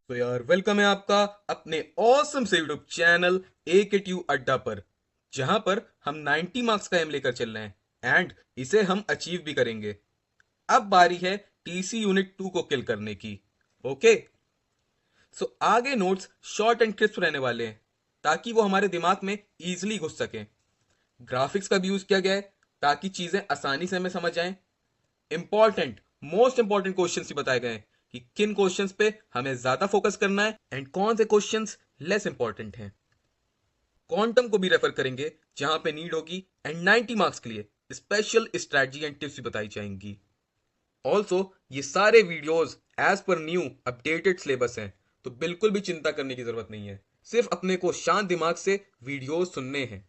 तो यार वेलकम है आपका अपने ऑसम से यूट्यूब चैनल ए के ट्यू अड्डा पर, जहां पर हम 90 मार्क्स का एम लेकर चल रहे हैं एंड इसे हम अचीव भी करेंगे। अब बारी है टीसी यूनिट 2 को किल करने की। ओके, सो आगे नोट्स शॉर्ट एंड क्रिस्प रहने वाले हैं ताकि वो हमारे दिमाग में इजीली घुस सकें। ग्राफिक्स का भी यूज किया गया है ताकि चीजें आसानी से हमें समझ आएं। इंपॉर्टेंट, मोस्ट इंपॉर्टेंट क्वेश्चंस ही बताए गए हैं कि किन क्वेश्चंस पे हमें ज्यादा फोकस करना है एंड कौन से क्वेश्चंस लेस इंपॉर्टेंट हैं। क्वांटम को भी रेफर करेंगे जहां पे नीड होगी एंड 90 मार्क्स के लिए स्पेशल स्ट्रैटेजी एंड टिप्स भी बताई जाएंगी। ऑल्सो ये सारे videos as per new updated syllabus हैं, तो बिल्कुल भी चिंता करने की जरूरत नहीं है। सिर्फ अपने को शांत दिमाग से वीडियोस सुनने हैं।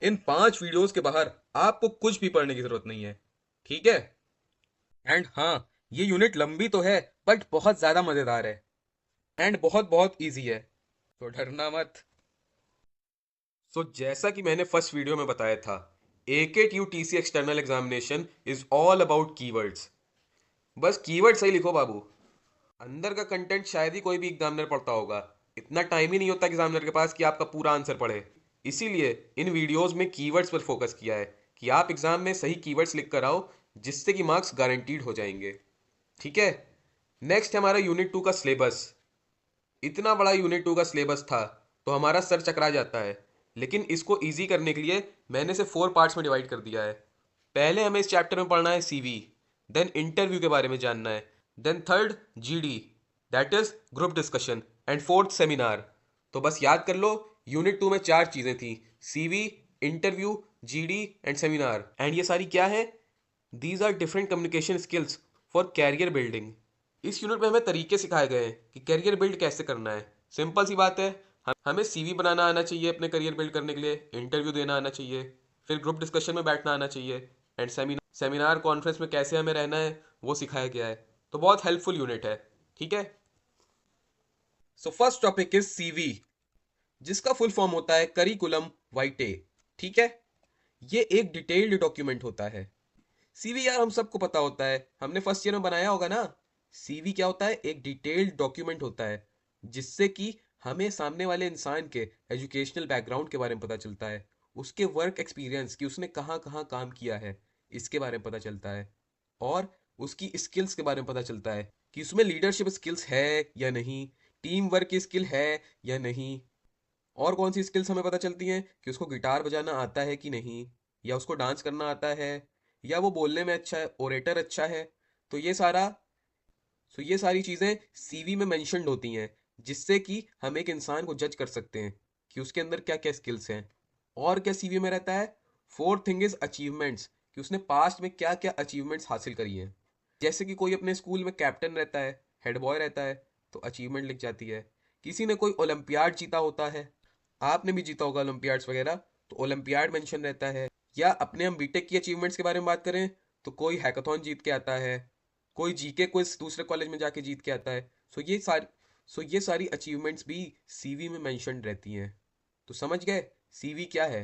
इन 5 वीडियोस के बाहर आपको कुछ भी पढ़ने की जरूरत नहीं है, ठीक है। एंड हाँ, ये यूनिट लंबी तो है बट बहुत ज्यादा मजेदार है एंड बहुत बहुत इजी है, तो डरना मत। सो जैसा कि मैंने फर्स्ट वीडियो में बताया था, AKTUTC external examination is all about keywords. बस कीवर्ड सही लिखो बाबू। अंदर का कंटेंट शायद ही कोई भी एग्जामिनर पढ़ता होगा। इतना टाइम ही नहीं होता एग्जामिनर के पास कि आपका पूरा आंसर पढ़े। इसीलिए इन वीडियोस में कीवर्ड्स पर फोकस किया है कि आप एग्जाम में सही कीवर्ड्स लिख कर आओ, जिससे कि मार्क्स गारंटीड हो जाएंगे, ठीक है। नेक्स्ट है हमारा यूनिट 2 का सिलेबस। इतना बड़ा यूनिट 2 का सिलेबस था तो हमारा सर चकरा जाता है, लेकिन इसको इजी करने के लिए मैंने इसे 4 पार्ट्स में डिवाइड कर दिया है। पहले हमें इस चैप्टर में पढ़ना है सीवी, देन इंटरव्यू के बारे में जानना है, then third GD, that is group discussion, and fourth seminar. तो बस याद कर लो, यूनिट 2 में 4 चीजें थी: CV, interview, GD and seminar. And ये सारी क्या है? These are different communication skills for career building. इस यूनिट में हमें तरीके सिखाए गए हैं कि करियर बिल्ड कैसे करना है। सिंपल सी बात है, हमें सीवी बनाना आना चाहिए अपने करियर बिल्ड करने के लिए, इंटरव्यू देना आना चाहिए, फिर ग्रुप डिस्कशन में बैठना आना चाहिए, एंड सेमिनार कॉन्फ्रेंस में कैसे हमें रहना है वो सिखाया गया है। तो बहुत हेल्पफुल यूनिट है, ठीक है। So first topic is CV, जिसका फुल फॉर्म होता है करिकुलम वाइटे, ठीक है। ये एक डिटेल्ड डॉक्यूमेंट होता है। सीवी यार हम सबको पता होता है, हमने फर्स्ट ईयर में बनाया होगा ना। सीवी क्या होता है? एक डिटेल्ड डॉक्यूमेंट होता है जिससे कि हमें सामने वाले इंसान के एजुकेशनल बैकग्राउंड के बारे में पता चलता है, उसके वर्क एक्सपीरियंस कि उसने कहाँ कहाँ काम किया है इसके बारे में पता चलता है, और उसकी स्किल्स के बारे में पता चलता है कि उसमें लीडरशिप स्किल्स है या नहीं, टीम वर्क की स्किल है या नहीं, और कौन सी स्किल्स हमें पता चलती हैं कि उसको गिटार बजाना आता है कि नहीं, या उसको डांस करना आता है, या वो बोलने में अच्छा है, ओरेटर अच्छा है। तो ये सारी चीज़ें सीवी में मेंशन्ड होती हैं, जिससे कि हम एक इंसान को जज कर सकते हैं कि उसके अंदर क्या क्या स्किल्स हैं। और क्या सीवी में रहता है? फोर्थ थिंग इज अचीवमेंट्स, कि उसने पास्ट में क्या क्या अचीवमेंट्स हासिल करी हैं। जैसे कि कोई अपने स्कूल में कैप्टन रहता है, हेड बॉय रहता है, तो अचीवमेंट लिख जाती है। किसी ने कोई ओलंपियाड जीता होता है, आपने भी जीता होगा ओलंपियाड्स वगैरह, तो ओलंपियाड मेंशन रहता है। या अपने हम बीटेक की अचीवमेंट्स के बारे में बात करें, तो कोई हैकाथॉन जीत के आता है, कोई जीके क्विज दूसरे कॉलेज में जाके जीत के आता है। सो ये सारी अचीवमेंट्स भी सीवी में मेंशन रहती हैं। तो समझ गए सीवी क्या है?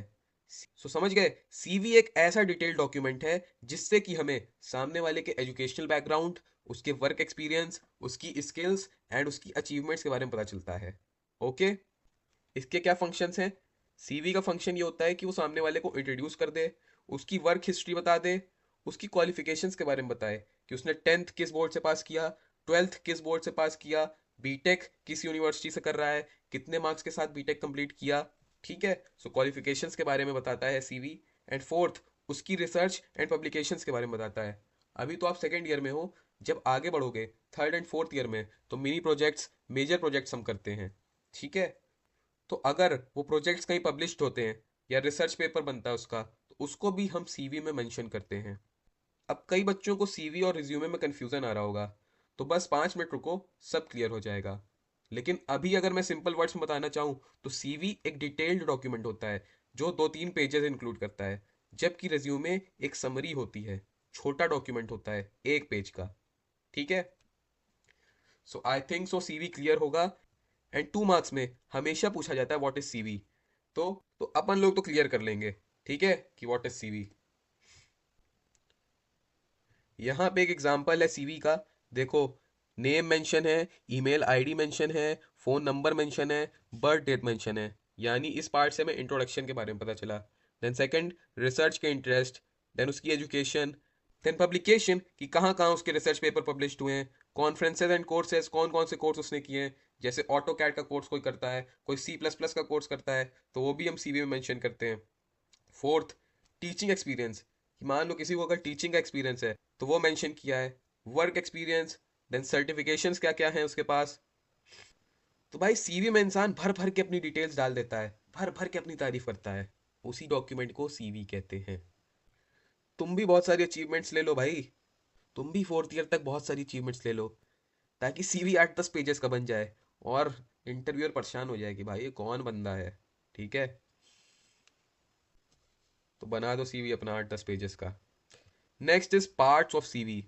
समझ गए, सीवी एक ऐसा डिटेल्ड डॉक्यूमेंट है जिससे कि हमें सामने वाले के एजुकेशनल बैकग्राउंड, उसके वर्क एक्सपीरियंस, उसकी स्किल्स एंड उसकी अचीवमेंट्स के बारे में पता चलता है। ओके, इसके क्या फंक्शंस हैं? सीवी का फंक्शन ये होता है कि वो सामने वाले को इंट्रोड्यूस कर दे, उसकी वर्क हिस्ट्री बता दे, उसकी क्वालिफिकेशंस के बारे में बताए कि उसने 10th किस बोर्ड से पास किया, 12th किस बोर्ड से पास किया, बीटेक किस यूनिवर्सिटी से कर रहा है, कितने मार्क्स के साथ बीटेक कंप्लीट किया, ठीक है। सो क्वालिफिकेशंस के बारे में बताता है सीवी। एंड फोर्थ, उसकी रिसर्च एंड पब्लिकेशंस के बारे में बताता है। अभी तो आप सेकेंड ईयर में हो, जब आगे बढ़ोगे थर्ड एंड फोर्थ ईयर में, तो मिनी प्रोजेक्ट्स, मेजर प्रोजेक्ट्स हम करते हैं, ठीक है। तो अगर वो प्रोजेक्ट्स कहीं पब्लिश्ड होते हैं या रिसर्च पेपर बनता है उसका, तो उसको भी हम सीवी में मेंशन करते हैं। अब कई बच्चों को सीवी और रिज्यूमे में कंफ्यूजन आ रहा होगा, तो बस 5 मिनट रुको, सब क्लियर हो जाएगा। लेकिन अभी अगर मैं सिंपल वर्ड्स में बताना चाहूँ, तो सीवी एक डिटेल्ड डॉक्यूमेंट होता है जो 2-3 पेजेस इंक्लूड करता है, जबकि रिज्यूमे एक समरी होती है, छोटा डॉक्यूमेंट होता है 1 पेज का, ठीक है। So I think so CV clear होगा। एंड 2 मार्क्स में हमेशा पूछा जाता है व्हाट इज सीवी। तो तो अपन लोग तो क्लियर कर लेंगे, ठीक है, कि व्हाट इज सीवी। यहाँ पे एक एग्जांपल है सीवी का, देखो। नेम मेंशन है, ईमेल आईडी मेंशन है, फ़ोन नंबर मेंशन है, बर्थ डेट मेंशन है। यानी इस पार्ट से हमें इंट्रोडक्शन के बारे में पता चला। देन सेकंड, रिसर्च के इंटरेस्ट, देन उसकी एजुकेशन, देन पब्लिकेशन कि कहाँ कहाँ उसके रिसर्च पेपर पब्लिश्ड हुए हैं, कॉन्फ्रेंसेज एंड कोर्सेज कौन कौन से कोर्स उसने किए हैं, जैसे ऑटो कैड का कोर्स कोई करता है, कोई C++ का कोर्स करता है, तो वो भी हम CV में मेंशन करते हैं। फोर्थ, टीचिंग एक्सपीरियंस कि मान लो किसी को अगर टीचिंग का एक्सपीरियंस है तो वो मेंशन किया है। वर्क एक्सपीरियंस, देन सर्टिफिकेशंस क्या क्या हैं उसके पास। तो भाई CV में इंसान भर भर के अपनी डिटेल्स डाल देता है, भर भर के अपनी तारीफ करता है। उसी डॉक्यूमेंट को CV कहते हैं। तुम भी बहुत सारी अचीवमेंट्स ले लो भाई, तुम भी फोर्थ ईयर तक बहुत सारी अचीवमेंट्स ले लो, ताकि CV 8-10 पेजेस का बन जाए और इंटरव्यूअर परेशान हो जाए कि भाई ये कौन बंदा है। ठीक है, तो बना दो CV अपना 8-10 पेजेस का। Next is parts of CV।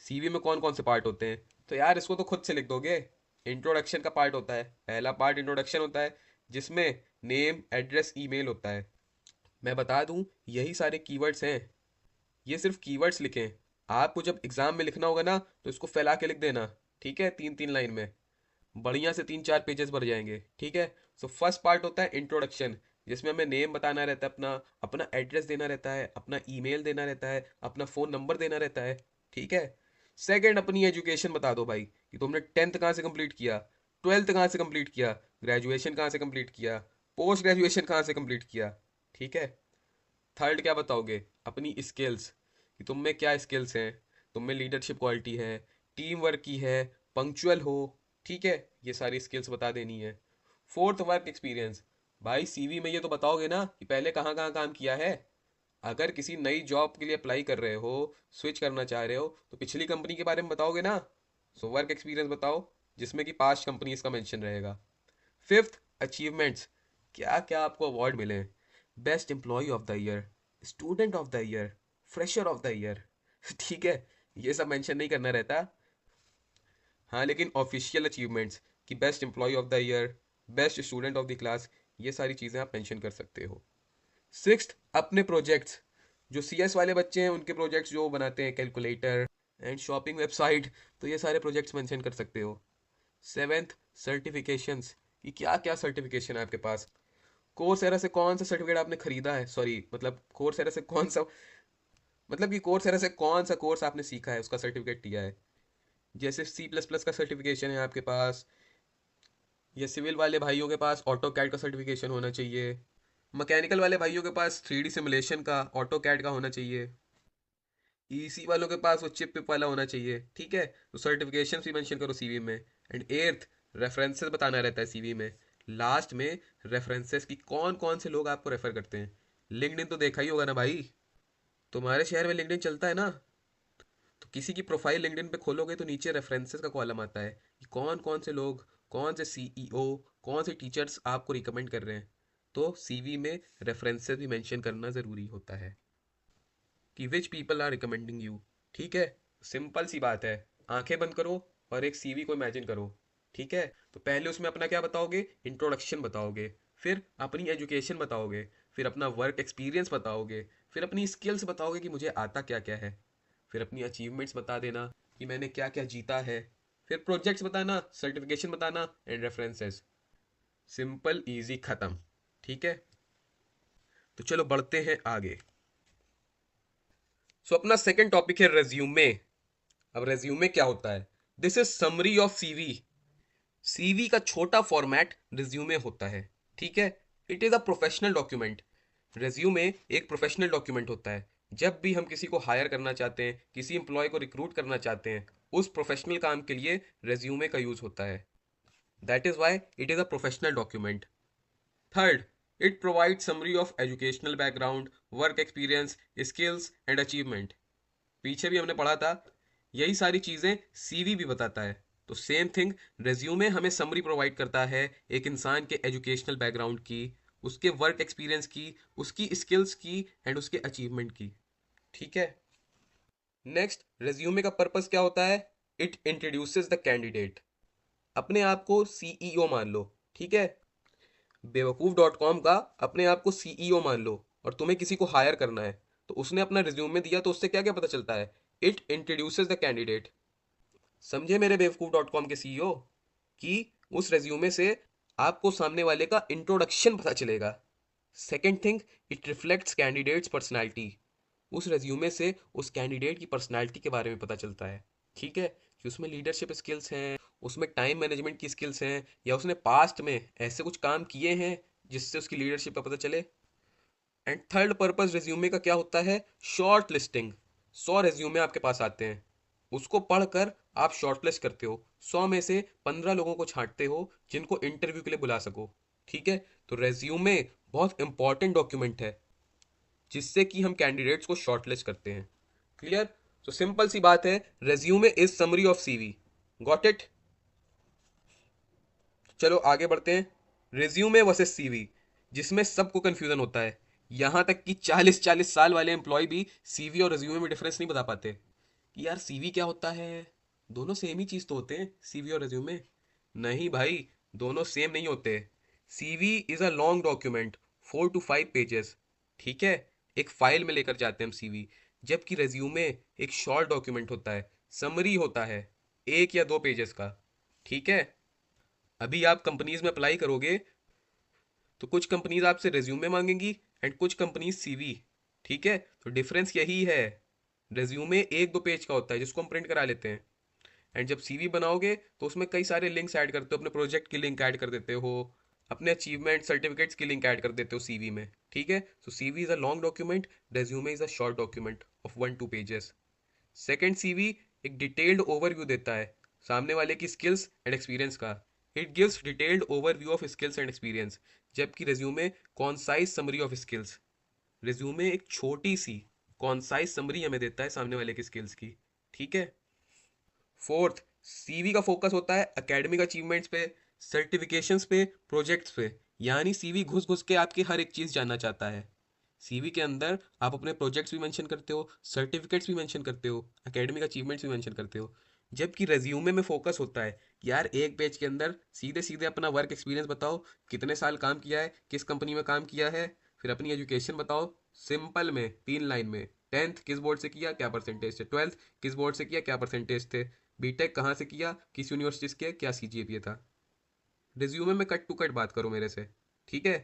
CV में कौन कौन से पार्ट होते हैं, तो यार इसको तो खुद से लिख दोगे। इंट्रोडक्शन का पार्ट होता है, पहला पार्ट इंट्रोडक्शन होता है, जिसमें नेम एड्रेस ईमेल होता है। मैं बता दूं, यही सारे कीवर्ड्स हैं, ये सिर्फ कीवर्ड्स लिखें। आपको जब एग्जाम में लिखना होगा ना तो इसको फैला के लिख देना, ठीक है, 3-3 लाइन में, बढ़िया से 3-4 पेजेस भर जाएंगे। ठीक है। सो फर्स्ट पार्ट होता है इंट्रोडक्शन, जिसमें हमें नेम बताना रहता है, अपना अपना एड्रेस देना रहता है, अपना ईमेल देना रहता है, अपना फ़ोन नंबर देना रहता है। ठीक है। सेकंड, अपनी एजुकेशन बता दो भाई कि तुमने 10th कहाँ से कंप्लीट किया, 12th कहाँ से कंप्लीट किया, ग्रेजुएशन कहाँ से कंप्लीट किया, पोस्ट ग्रेजुएशन कहाँ से कंप्लीट किया। ठीक है। थर्ड क्या बताओगे, अपनी स्किल्स कि तुम में क्या स्किल्स हैं, तुम में लीडरशिप क्वालिटी है, टीम वर्क की है, पंक्चुअल हो। ठीक है, ये सारी स्किल्स बता देनी है। Fourth, work experience. भाई CV में ये तो बताओगे ना कि पहले कहाँ कहाँ काम किया है। अगर किसी नई जॉब के लिए अप्लाई कर रहे हो, स्विच करना चाह रहे हो, तो पिछली कंपनी के बारे में बताओगे ना। सो वर्क एक्सपीरियंस बताओ, जिसमें कि 5 कंपनीज का मेंशन रहेगा। फिफ्थ, अचीवमेंट्स, क्या क्या आपको अवार्ड मिले हैं, best employee of the year, student of the year, fresher of the year. ठीक है, ये सब मेंशन नहीं करना रहता। हाँ, लेकिन ऑफिशियल अचीवमेंट्स कि best employee of the year, best student of the class, ये सारी चीज़ें आप मेंशन कर सकते हो। सिक्स्थ, अपने प्रोजेक्ट्स, जो CS वाले बच्चे हैं उनके प्रोजेक्ट्स जो बनाते हैं, कैलकुलेटर एंड शॉपिंग वेबसाइट, तो ये सारे प्रोजेक्ट्स मेंशन कर सकते हो। सेवेंथ, सर्टिफिकेशंस कि क्या क्या सर्टिफिकेशन है आपके पास, कोर्सेरा से कौन सा सर्टिफिकेट आपने खरीदा है, सॉरी मतलब कोर्सेरा से कौन सा, मतलब कि कोर्सेरा से कौन सा कोर्स आपने सीखा है उसका सर्टिफिकेट लिया है। जैसे C++ का सर्टिफिकेशन है आपके पास, या सिविल वाले भाइयों के पास ऑटो कैड का सर्टिफिकेशन होना चाहिए, मैकेनिकल वाले भाइयों के पास 3D सिमुलेशन का, ऑटो कैड का होना चाहिए, EC वालों के पास वो चिप पिप वाला होना चाहिए। ठीक है, तो सर्टिफिकेशन भी मेंशन करो CV में। एंड एर्थ, रेफरेंसेस बताना रहता है CV में। लास्ट में रेफरेंसेस की कौन कौन से लोग आपको रेफर करते हैं। लिंक्डइन तो देखा ही होगा ना भाई, तुम्हारे शहर में लिंक्डइन चलता है ना, तो किसी की प्रोफाइल लिंक्डइन पे खोलोगे तो नीचे रेफरेंसेस का कॉलम आता है कि कौन कौन से लोग, कौन से CEO, कौन से टीचर्स आपको रिकमेंड कर रहे हैं। तो CV में रेफरेंसेस भी मेंशन करना ज़रूरी होता है कि which people are recommending you. ठीक है, सिंपल सी बात है। आंखें बंद करो और एक CV को इमेजिन करो। ठीक है, तो पहले उसमें अपना क्या बताओगे, इंट्रोडक्शन बताओगे, फिर अपनी एजुकेशन बताओगे, फिर अपना वर्क एक्सपीरियंस बताओगे, फिर अपनी स्किल्स बताओगे कि मुझे आता क्या क्या है, फिर अपनी अचीवमेंट्स बता देना कि मैंने क्या क्या जीता है, फिर प्रोजेक्ट्स बताना, सर्टिफिकेशन बताना एंड रेफरेंसेस। सिंपल, इजी, खत्म। ठीक है, तो चलो बढ़ते हैं आगे। अपना सेकंड टॉपिक है रेज्यूमे। अब रेज्यूमे क्या होता है, this is summary of CV। CV का छोटा फॉर्मेट रिज्यूमे होता है। ठीक है, it is a professional document. Resume एक प्रोफेशनल डॉक्यूमेंट होता है। जब भी हम किसी को हायर करना चाहते हैं, किसी एम्प्लॉय को रिक्रूट करना चाहते हैं, उस प्रोफेशनल काम के लिए रेज्यूमे का यूज होता है। That is why it is a professional document. Third, it provide summary of educational background, work experience, skills and achievement. पीछे भी हमने पढ़ा था, यही सारी चीज़ें CV भी बताता है। तो सेम थिंग, रेज्यूमे हमें समरी प्रोवाइड करता है एक इंसान के एजुकेशनल बैकग्राउंड की, उसके वर्क एक्सपीरियंस की, उसकी स्किल्स की एंड उसके अचीवमेंट की। ठीक है। नेक्स्ट, रेज्यूमे का पर्पस क्या होता है, इट इंट्रोड्यूसेस द कैंडिडेट। अपने आप को CEO मान लो। ठीक है, बेवकूफ़.com का अपने आप को CEO मान लो और तुम्हें किसी को हायर करना है, तो उसने अपना रिज्यूमे दिया तो उससे क्या क्या पता चलता है, इट इंट्रोड्यूसेस द कैंडिडेट। समझे मेरे बेवकूफ डॉट कॉम के सीईओ, कि उस रेज्यूमे से आपको सामने वाले का इंट्रोडक्शन पता चलेगा। Second thing, it reflects candidates personality. उस रेज्यूमे से उस कैंडिडेट की पर्सनैलिटी के बारे में पता चलता है, ठीक है, कि उसमें लीडरशिप स्किल्स हैं, उसमें टाइम मैनेजमेंट की स्किल्स हैं, या उसने पास्ट में ऐसे कुछ काम किए हैं जिससे उसकी लीडरशिप का पता चले। एंड थर्ड पर्पस रेज्यूमे का क्या होता है? Short listing. 100 रेज्यूमे आपके पास आते हैं, उसको पढ़कर आप शॉर्टलिस्ट करते हो, 100 में से 15 लोगों को छांटते हो जिनको इंटरव्यू के लिए बुला सको, ठीक है। तो रेज्यूमे बहुत इंपॉर्टेंट डॉक्यूमेंट है जिससे कि हम कैंडिडेट्स को शॉर्टलिस्ट करते हैं। क्लियर? तो सिंपल सी बात है, resume is summary of CV. Got it? चलो आगे बढ़ते हैं। रिज्यूमे वर्सेस सीवी, जिसमें सबको कंफ्यूजन होता है, यहां तक कि 40-40 साल वाले एम्प्लॉय भी सीवी और रिज्यूमे में डिफरेंस नहीं बता पाते कि यार सीवी क्या होता है। दोनों सेम ही चीज तो होते हैं, सीवी और रिज्यूमे। नहीं भाई, दोनों सेम नहीं होते। CV is a long document, 4 to 5 pages, ठीक है, एक फाइल में लेकर जाते हैं हम सीवी। जबकि रेज्यूमे एक शॉर्ट डॉक्यूमेंट होता है, समरी होता है, 1 या 2 पेजेस का, ठीक है। अभी आप कंपनीज में अप्लाई करोगे तो कुछ कंपनीज आपसे रेज्यूमे मांगेंगी एंड कुछ कंपनीज सीवी, ठीक है। तो डिफरेंस यही है, रेज्यूमे 1-2 पेज का होता है जिसको हम प्रिंट करा लेते हैं, एंड जब सीवी बनाओगे तो उसमें कई सारे लिंक्स ऐड करते हो, अपने प्रोजेक्ट की लिंक ऐड कर देते हो, अपने अचीवमेंट सर्टिफिकेट्स की लिंक ऐड कर देते हो सीवी में, ठीक है। So CV is a long document, resume is a short document of 1-2 pages. Second CV एक डिटेल्ड ओवरव्यू देता है सामने वाले की स्किल्स एंड एक्सपीरियंस का। It gives detailed overview of skills and experience, जबकि resume concise summary of skills. Resume एक छोटी सी कॉन्साइज समरी हमें देता है सामने वाले की स्किल्स की, ठीक है। फोर्थ, सीवी का फोकस होता है एकेडमिक अचीवमेंट्स पे, सर्टिफिकेशंस पे, प्रोजेक्ट्स पे। यानी सीवी घुस घुस के आपकी हर एक चीज जानना चाहता है। सीवी के अंदर आप अपने प्रोजेक्ट्स भी मेंशन करते हो, सर्टिफिकेट्स भी मेंशन करते हो, एकेडमिक अचीवमेंट्स भी मेंशन करते हो। जबकि रेज्यूमे में फोकस होता है कि यार एक पेज के अंदर सीधे सीधे अपना वर्क एक्सपीरियंस बताओ, कितने साल काम किया है, किस कंपनी में काम किया है, फिर अपनी एजुकेशन बताओ, सिंपल में 3 लाइन में। 10th किस बोर्ड से किया, क्या परसेंटेज थे, 12th किस बोर्ड से किया, क्या परसेंटेज थे, बीटेक कहाँ से किया, किस यूनिवर्सिटी से किया, क्या सीजीपीए था। रिज्यूमे में कट टू कट बात करो मेरे से, ठीक है।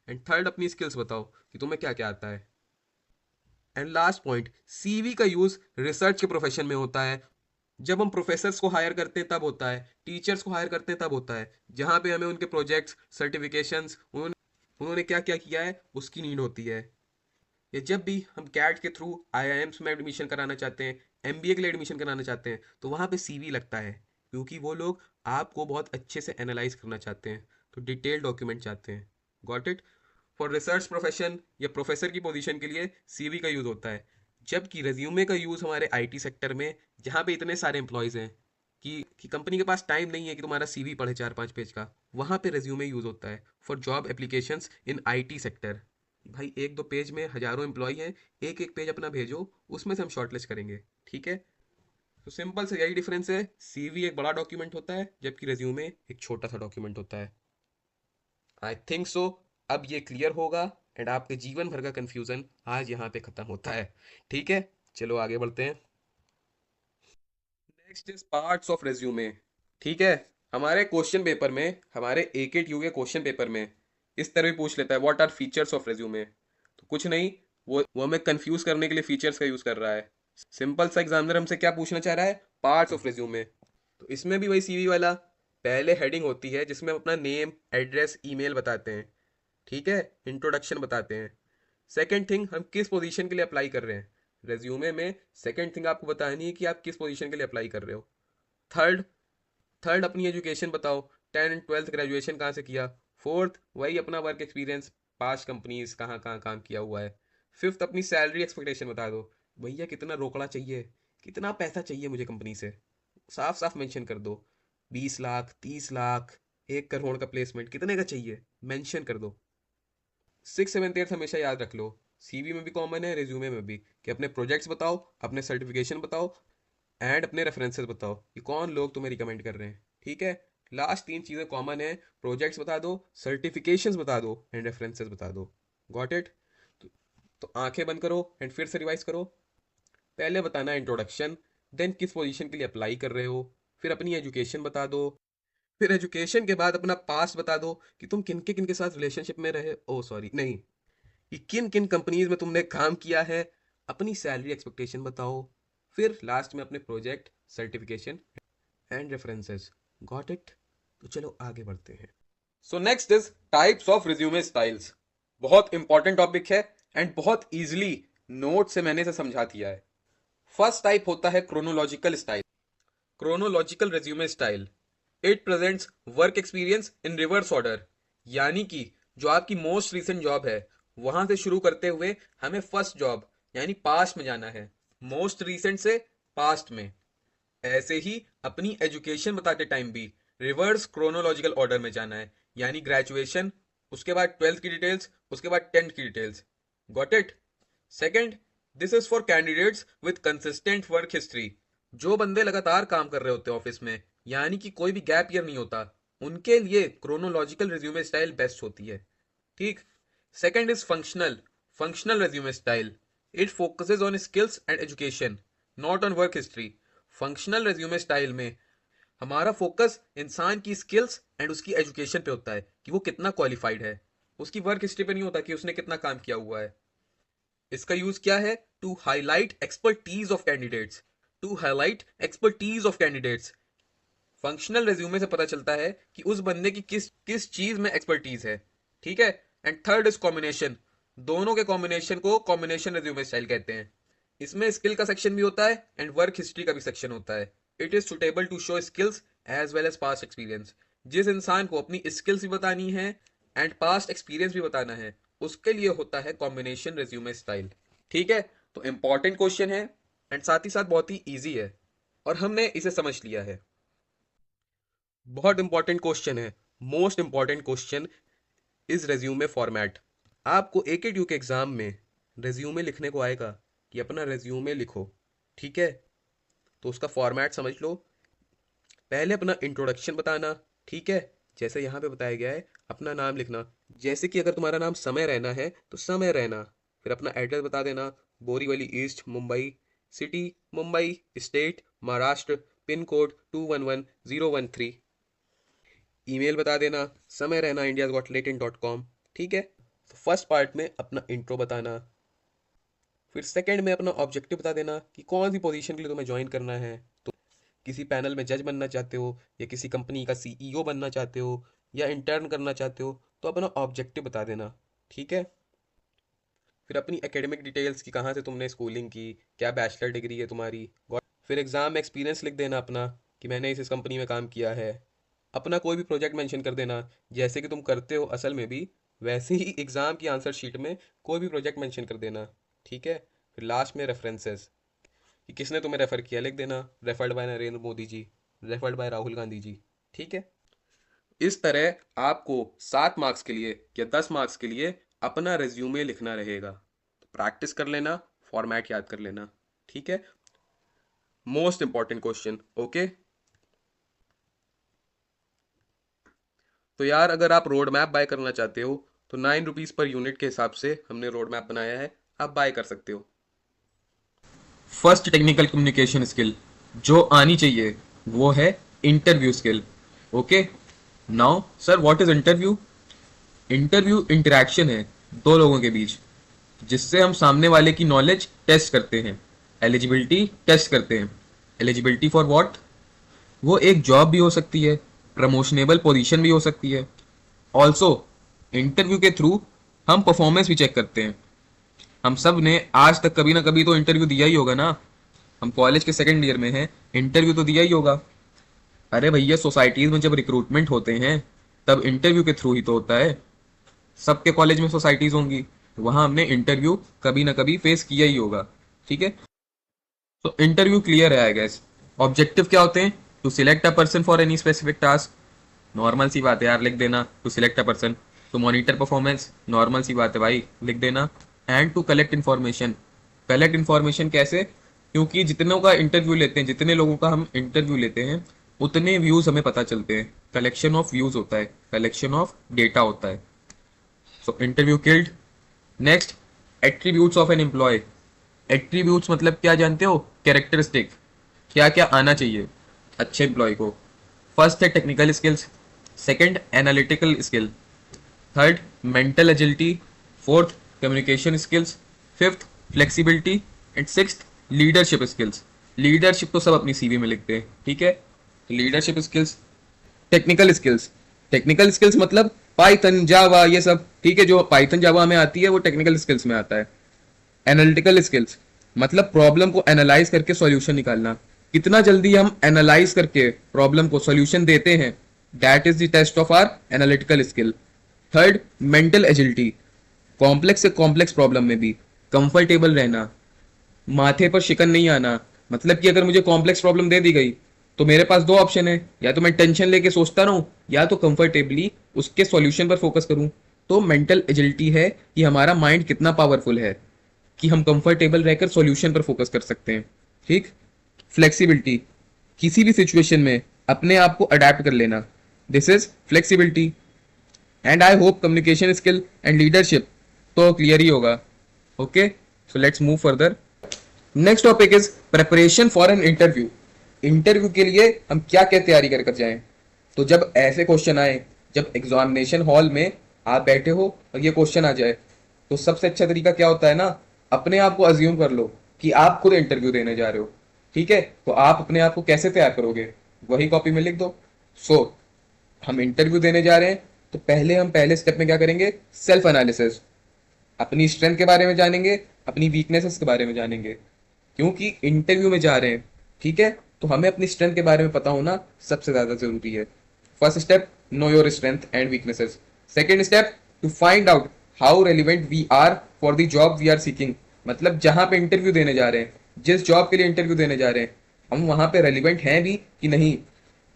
एंड थर्ड, अपनी स्किल्स बताओ कि तुम्हें क्या क्या आता है। एंड लास्ट पॉइंट, सीवी का यूज रिसर्च के प्रोफेशन में होता है। जब हम प्रोफेसर्स को हायर करते हैं तब होता है, टीचर्स को हायर करते हैं तब होता है, जहां पे हमें उनके प्रोजेक्ट्स, सर्टिफिकेशंस, उन्होंने क्या क्या किया है उसकी नीड होती है। या जब भी हम कैट के थ्रू आईआईएम्स में एडमिशन कराना चाहते हैं, एमबीए के लिए एडमिशन कराना चाहते हैं, तो वहाँ पे सीवी लगता है, क्योंकि वो लोग आपको बहुत अच्छे से एनालाइज करना चाहते हैं, तो डिटेल डॉक्यूमेंट चाहते हैं। Got it? For research profession या प्रोफेसर की पोजीशन के लिए सीवी का यूज़ होता है, जबकि रेज्यूमे का यूज़ हमारे आईटी सेक्टर में, जहाँ पे इतने सारे एम्प्लॉयज़ हैं कि कंपनी के पास टाइम नहीं है कि तुम्हारा सीवी पढ़े 4-5 पेज का, वहाँ पे रेज्यूमे यूज़ होता है for job applications in IT sector. भाई 1-2 पेज में हजारों एम्प्लॉय हैं, एक एक पेज अपना भेजो, उसमें से हम शॉर्टलिस्ट करेंगे, ठीक है। तो सिंपल से यही डिफरेंस है, सीवी एक बड़ा डॉक्यूमेंट होता है जबकि रेज्यूमे एक छोटा सा डॉक्यूमेंट होता है। आई थिंक सो अब ये क्लियर होगा, एंड आपके जीवन भर का कंफ्यूजन आज यहाँ पे खत्म होता है, ठीक है। चलो आगे बढ़ते हैं। Next is parts of resume, ठीक है। हमारे क्वेश्चन पेपर में, हमारे AKTU के क्वेश्चन पेपर में इस तरह भी पूछ लेता है, what are features of resume. तो कुछ नहीं, वो हमें कंफ्यूज करने के लिए फीचर्स का यूज कर रहा है। सिंपल सा एग्जामिनर हमसे क्या पूछना चाह रहा है, पार्ट्स ऑफ रेज्यूमे। तो इसमें भी वही सीवी वाला, पहले हेडिंग होती है जिसमें हम अपना नेम, एड्रेस, ईमेल बताते हैं, ठीक है, इंट्रोडक्शन बताते हैं। सेकंड थिंग, हम किस पोजीशन के लिए अप्लाई कर रहे हैं। रेज्यूमे में सेकंड थिंग आपको बतानी है कि आप किस पोजीशन के लिए अप्लाई कर रहे हो। थर्ड, अपनी एजुकेशन बताओ, 10th 12th ग्रेजुएशन कहाँ से किया। फोर्थ, वही अपना वर्क एक्सपीरियंस, पास्ट कंपनीज कहाँ कहाँ काम किया हुआ है। फिफ्थ, अपनी सैलरी एक्सपेक्टेशन बता दो, भैया कितना रोकड़ा चाहिए, कितना पैसा चाहिए मुझे कंपनी से, साफ साफ मेंशन कर दो। 20 लाख, 30 लाख, 1 करोड़ का प्लेसमेंट कितने का चाहिए, मेंशन कर दो। 6th 7th 8th हमेशा याद रख लो, सीवी में भी कॉमन है, रिज्यूमे में भी, कि अपने प्रोजेक्ट्स बताओ, अपने सर्टिफिकेशन बताओ, एंड अपने रेफरेंसेस बताओ कि कौन लोग तुम्हें रिकमेंड कर रहे हैं, ठीक है। लास्ट 3 चीज़ें कॉमन है, प्रोजेक्ट्स बता दो, सर्टिफिकेशंस बता दो, एंड रेफरेंसेस बता दो। Got it? तो, तो आंखें बंद करो एंड फिर से रिवाइज करो। पहले बताना इंट्रोडक्शन, देन किस पोजीशन के लिए अप्लाई कर रहे हो, फिर अपनी एजुकेशन बता दो, फिर एजुकेशन के बाद अपना पास्ट बता दो कि तुम किन के साथ रिलेशनशिप में रहे, ओ सॉरी नहीं, कि किन किन कंपनीज में तुमने काम किया है, अपनी सैलरी एक्सपेक्टेशन बताओ, फिर लास्ट में अपने project, certification and references. Got it? तो चलो आगे बढ़ते हैं। So next is types of resume styles. बहुत इंपॉर्टेंट टॉपिक है एंड बहुत इजीली नोट से मैंने इसे समझा दिया है। फर्स्ट टाइप होता है chronological style. Chronological resume style, it presents work experience in reverse order, यानी कि जो आपकी मोस्ट रीसेंट जॉब है वहां से शुरू करते हुए हमें फर्स्ट जॉब यानी पास्ट में जाना है, मोस्ट रीसेंट से पास्ट में। ऐसे ही अपनी एजुकेशन बताते टाइम भी रिवर्स क्रोनोलॉजिकल ऑर्डर में जाना है, यानी ग्रेजुएशन, उसके बाद 12th की डिटेल्स, उसके बाद 10th की details. Got it? Second, this is for candidates with consistent work history. जो बंदे लगातार काम कर रहे होते हैं ऑफिस में, यानी कि कोई भी गैप ईयर नहीं होता, उनके लिए क्रोनोलॉजिकल रिज्यूमे स्टाइल बेस्ट होती है। ठीक। Second is functional, functional resume style, it focuses on skills and education, not on work history. Functional resume style में हमारा फोकस इंसान की स्किल्स एंड उसकी एजुकेशन पे होता है कि वो कितना क्वालिफाइड है, उसकी वर्क हिस्ट्री पे नहीं होता कि उसने कितना काम किया हुआ है। इसका यूज क्या है? To highlight expertise of candidates, to highlight expertise of candidates. Functional resume से पता चलता है कि उस बंदे की किस किस चीज में एक्सपर्टीज है। ठीक है। एंड थर्ड इज कॉम्बिनेशन, दोनों के कॉम्बिनेशन को कॉम्बिनेशन रिज्यूमे स्टाइल कहते हैं। इसमें स्किल का सेक्शन भी होता है एंड वर्क हिस्ट्री का भी सेक्शन होता है। It is suitable to show skills as well as past experience. जिस इंसान को अपनी स्किल्स भी बतानी है एंड पास्ट एक्सपीरियंस भी बताना है, उसके लिए होता है कॉम्बिनेशन रिज्यूमे स्टाइल। ठीक है। तो इंपॉर्टेंट क्वेश्चन है एंड साथ ही साथ बहुत ही ईजी है और हमने इसे समझ लिया है। बहुत इंपॉर्टेंट क्वेश्चन है, most important question is resume format. आपको AKTU के एग्जाम में रेज्यूमे लिखने को आएगा कि अपना रेज्यूमे लिखो। ठीक है। तो उसका फॉर्मेट समझ लो। पहले अपना इंट्रोडक्शन बताना। ठीक है। जैसे यहाँ पे बताया गया है, अपना नाम लिखना, जैसे कि अगर तुम्हारा नाम समय रहना है तो समय रहना। फिर अपना एड्रेस बता देना, Borivali east Mumbai, city Mumbai, state Maharashtra, pin code 211013। Email बता देना, समय रहना indias.latin.com। ठीक है। तो फर्स्ट पार्ट में अपना इंट्रो बताना, फिर सेकंड में अपना ऑब्जेक्टिव बता देना कि कौन सी पोजीशन के लिए तुम्हें ज्वाइन करना है। तो किसी पैनल में जज बनना चाहते हो, या किसी कंपनी का CEO बनना चाहते हो, या इंटर्न करना चाहते हो, तो अपना ऑब्जेक्टिव बता देना। ठीक है। फिर अपनी एकेडमिक डिटेल्स की, कहाँ से तुमने स्कूलिंग की, क्या बैचलर डिग्री है तुम्हारी। फिर एग्जाम में एक्सपीरियंस लिख देना अपना कि मैंने इस कंपनी में काम किया है। अपना कोई भी प्रोजेक्ट मेंशन कर देना, जैसे कि तुम करते हो असल में भी, वैसे ही एग्जाम की आंसर शीट में कोई भी प्रोजेक्ट मेंशन कर देना। ठीक है। फिर लास्ट में रेफरेंसेस कि किसने तुम्हें रेफर किया लिख देना, referred by Narendra Modi ji, referred by Rahul Gandhi ji. ठीक है। इस तरह आपको 7 मार्क्स के लिए या 10 मार्क्स के लिए अपना रेज्यूमे लिखना रहेगा। तो प्रैक्टिस कर लेना, फॉर्मेट याद कर लेना। ठीक है। Most important question. ओके। तो यार अगर आप रोड मैप बाय करना चाहते हो तो 9 रुपीज़ पर यूनिट के हिसाब से हमने रोड मैप बनाया है, आप बाय कर सकते हो। फर्स्ट टेक्निकल कम्युनिकेशन स्किल जो आनी चाहिए वो है interview skill. Okay. Now sir what is interview? Interview interaction है दो लोगों के बीच, जिससे हम सामने वाले की नॉलेज टेस्ट करते हैं, एलिजिबिलिटी टेस्ट करते हैं। Eligibility for what? वो एक जॉब भी हो सकती है, प्रमोशनेबल पोजीशन भी हो सकती है। ऑल्सो इंटरव्यू के थ्रू हम परफॉर्मेंस भी चेक करते हैं। हम सब ने आज तक कभी ना कभी तो इंटरव्यू दिया ही होगा ना। हम कॉलेज के सेकंड ईयर में हैं, इंटरव्यू तो दिया ही होगा। अरे भैया सोसाइटीज में जब रिक्रूटमेंट होते हैं तब इंटरव्यू के थ्रू ही तो होता है। सबके कॉलेज में सोसाइटीज होंगी, वहां हमने इंटरव्यू कभी ना कभी फेस किया ही होगा। ठीक है। तो इंटरव्यू क्लियर है आई गेस। ऑब्जेक्टिव क्या होते हैं? To select a person for any specific task, normal सी बात है यार, लिख देना to select a person. To monitor performance, normal सी बात है भाई, लिख देना। And to collect information. Collect information कैसे? क्योंकि जितनों का इंटरव्यू लेते हैं, जितने लोगों का हम इंटरव्यू लेते हैं, उतने व्यूज हमें पता चलते हैं। कलेक्शन ऑफ व्यूज होता है, कलेक्शन ऑफ डेटा होता है। So interview killed. Next, attributes of an employee. Attributes मतलब क्या जानते हो? कैरेक्टरिस्टिक, क्या क्या आना चाहिए। अच्छे एम्प्लॉय को। फर्स्ट है technical skills, second analytical skill, third mental agility, fourth communication skills, fifth flexibility and sixth leadership skills. Leadership तो सब अपनी सीवी में लिखते हैं, ठीक है। Leadership skills, technical skills, technical skills मतलब पाइथन जावा ये सब, ठीक है। जो पाइथन जावा में आती है वो टेक्निकल स्किल्स में आता है। एनालिटिकल स्किल्स मतलब प्रॉब्लम को एनालाइज करके सॉल्यूशन निकालना, कितना जल्दी हम एनालाइज करके प्रॉब्लम को सॉल्यूशन देते हैं, that is the test of our analytical skill. Third mental agility, complex से कॉम्प्लेक्स प्रॉब्लम में भी कंफर्टेबल रहना, माथे पर शिकन नहीं आना। मतलब कि अगर मुझे कॉम्प्लेक्स प्रॉब्लम दे दी गई तो मेरे पास दो ऑप्शन है, या तो मैं टेंशन लेके सोचता रहूं या तो कंफर्टेबली उसके सॉल्यूशन पर फोकस करूं। तो मेंटल एजिलिटी है कि हमारा माइंड कितना पावरफुल है कि हम कंफर्टेबल रहकर सॉल्यूशन पर फोकस कर सकते हैं, ठीक। फ्लेक्सिबिलिटी, किसी भी सिचुएशन में अपने आप को अडेप्ट कर लेना, this is flexibility. And I hope communication skill and leadership तो क्लियर ही होगा। Okay, so let's move further. Next topic is preparation for an interview. Interview के लिए हम क्या क्या तैयारी कर जाएं। तो जब ऐसे क्वेश्चन आए, जब एग्जामिनेशन हॉल में आप बैठे हो और ये क्वेश्चन आ जाए, तो सबसे अच्छा तरीका क्या होता है ना, अपने आप को अज्यूम कर लो कि आप खुद इंटरव्यू देने जा रहे हो, ठीक है। तो आप अपने आप को कैसे तैयार करोगे, वही कॉपी में लिख दो। सो हम इंटरव्यू देने जा रहे हैं तो पहले हम पहले स्टेप में क्या करेंगे, सेल्फ एनालिसिस। अपनी स्ट्रेंथ के बारे में जानेंगे, अपनी वीकनेसेस के बारे में जानेंगे, क्योंकि इंटरव्यू में जा रहे हैं, ठीक है। तो हमें अपनी स्ट्रेंथ के बारे में पता होना सबसे ज्यादा जरूरी है। First step, know your strength and weaknesses. Second step, to find out how relevant we are for the job we are seeking. मतलब जहां पे इंटरव्यू देने जा रहे हैं, जिस जॉब के लिए इंटरव्यू देने जा रहे हैं, हम वहां पे रेलिवेंट हैं भी कि नहीं।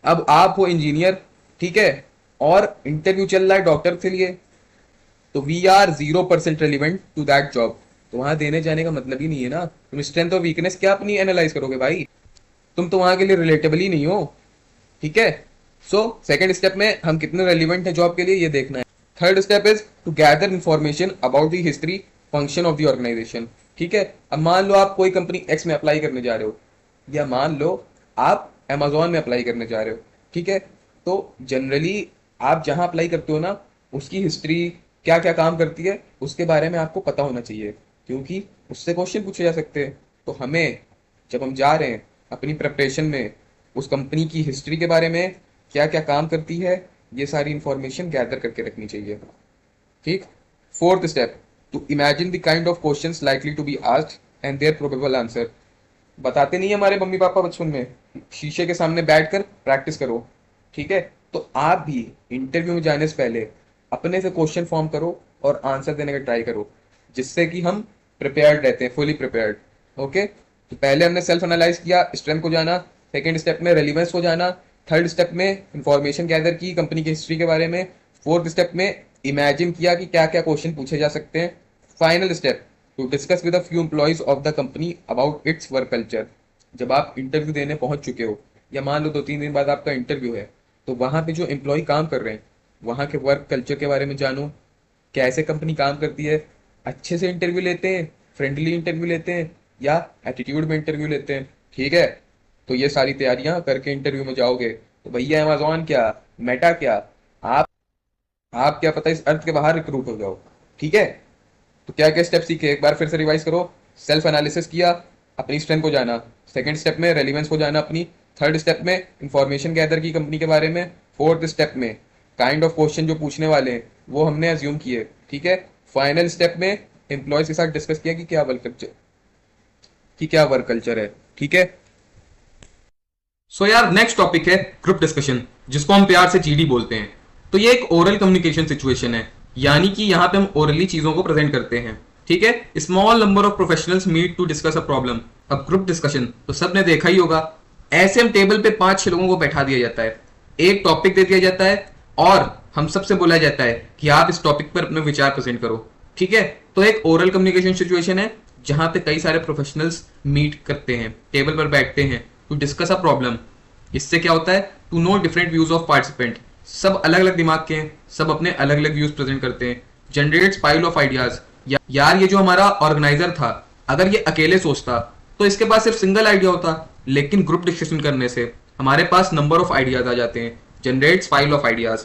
अब आप हो इंजीनियर, ठीक है, और इंटरव्यू चल रहा है डॉक्टर के लिए, तो we are 0% relevant to that job. तो वहां देने जाने का मतलब ही नहीं है ना। तुम स्ट्रेंथ और वीकनेस क्या अपनी एनालाइज करोगे भाई, तुम तो वहां के लिए रिलेटेबल ही नहीं हो, ठीक है। सो सेकंड स्टेप में हम कितने रेलिवेंट है जॉब के लिए ये देखना है। Third step is to gather information about the history function of the organisation, ठीक है। अब मान लो आप कोई कंपनी एक्स में अप्लाई करने जा रहे हो, या मान लो आप अमेजोन में अप्लाई करने जा रहे हो, ठीक है। तो जनरली आप जहां अप्लाई करते हो ना, उसकी हिस्ट्री क्या क्या काम करती है उसके बारे में आपको पता होना चाहिए, क्योंकि उससे क्वेश्चन पूछे जा सकते हैं। तो हमें जब हम जा रहे हैं अपनी प्रिपरेशन में, उस कंपनी की हिस्ट्री के बारे में क्या क्या काम करती है, ये सारी इंफॉर्मेशन गैदर करके रखनी चाहिए, ठीक। Fourth step, to imagine the kind of questions likely to be asked and their probable answer. बताते नहीं हमारे मम्मी पापा बचपन में, शीशे के सामने बैठकर प्रैक्टिस करो, ठीक है। तो आप भी इंटरव्यू में जाने से पहले अपने से क्वेश्चन फॉर्म करो और आंसर देने का ट्राई करो, जिससे कि हम प्रिपेयर्ड रहते हैं, फुली प्रिपेयर्ड। ओके, तो पहले हमने सेल्फ एनालाइज किया, स्ट्रेंथ को जाना, सेकंड स्टेप में रेलिवेंस को जाना, थर्ड स्टेप में इंफॉर्मेशन गैदर की कंपनी की हिस्ट्री के बारे में, फोर्थ स्टेप में इमेजिन किया कि क्या क्या क्वेश्चन पूछे जा सकते हैं, final step to discuss with a few employees of the company about its work culture. जब आप इंटरव्यू देने पहुंच चुके हो, या मान लो 2-3 दिन बाद आपका इंटरव्यू है, तो वहां पे जो एम्प्लॉय काम कर रहे हैं वहां के वर्क कल्चर के बारे में जानो, कैसे कंपनी काम करती है, अच्छे से इंटरव्यू लेते हैं, फ्रेंडली इंटरव्यू लेते हैं, या एटीट्यूड में इंटरव्यू लेते हैं, ठीक है। तो ये सारी तैयारियां करके इंटरव्यू में जाओगे तो भैया अमेजोन क्या, मेटा क्या, आप क्या पता इस अर्थ के बाहर रिक्रूट हो जाओ, ठीक है। तो क्या क्या स्टेप सीखे, एक बार फिर से रिवाइज करो। सेल्फ एनालिसिस किया, अपनी स्ट्रेंथ को जाना, सेकंड स्टेप में रेलिवेंस को जाना अपनी, थर्ड स्टेप में इंफॉर्मेशन गैदर की कंपनी के बारे में, फोर्थ स्टेप में काइंड ऑफ क्वेश्चन जो पूछने वाले हैं वो हमने अज्यूम किए, ठीक है। फाइनल स्टेप में एम्प्लॉयज के साथ डिस्कस किया कि क्या वर्क कल्चर है, ठीक है। सो यार नेक्स्ट टॉपिक है ग्रुप डिस्कशन, जिसको हम प्यार से जीडी बोलते हैं। तो ये एक ओरल कम्युनिकेशन सिचुएशन है, यानी कि यहाँ पे हम ओरली चीजों को प्रेजेंट करते हैं, ठीक है। Small number of professionals meet to discuss a problem. अब ग्रुप डिस्कशन तो सबने देखा ही होगा, ऐसे हम टेबल पे 5-6 लोगों को बैठा दिया जाता है, एक टॉपिक दे दिया जाता है और हम सबसे बोला जाता है कि आप इस टॉपिक पर अपने विचार प्रेजेंट करो, ठीक है। तो एक ओरल कम्युनिकेशन सिचुएशन है जहां पे कई सारे प्रोफेशनल्स मीट करते हैं, टेबल पर बैठते हैं टू डिस्कस अ प्रॉब्लम। इससे क्या होता है, to know different views of participant. सब अलग अलग दिमाग के हैं, सब अपने अलग अलग व्यूज प्रेजेंट करते हैं, जनरेट्स पाइल ऑफ आइडियाज। यार ये जो हमारा ऑर्गेनाइजर था, अगर ये अकेले सोचता तो इसके पास सिर्फ सिंगल आइडिया होता, लेकिन ग्रुप डिस्कशन करने से हमारे पास नंबर ऑफ आइडियाज आ जाते हैं, generates file of ideas.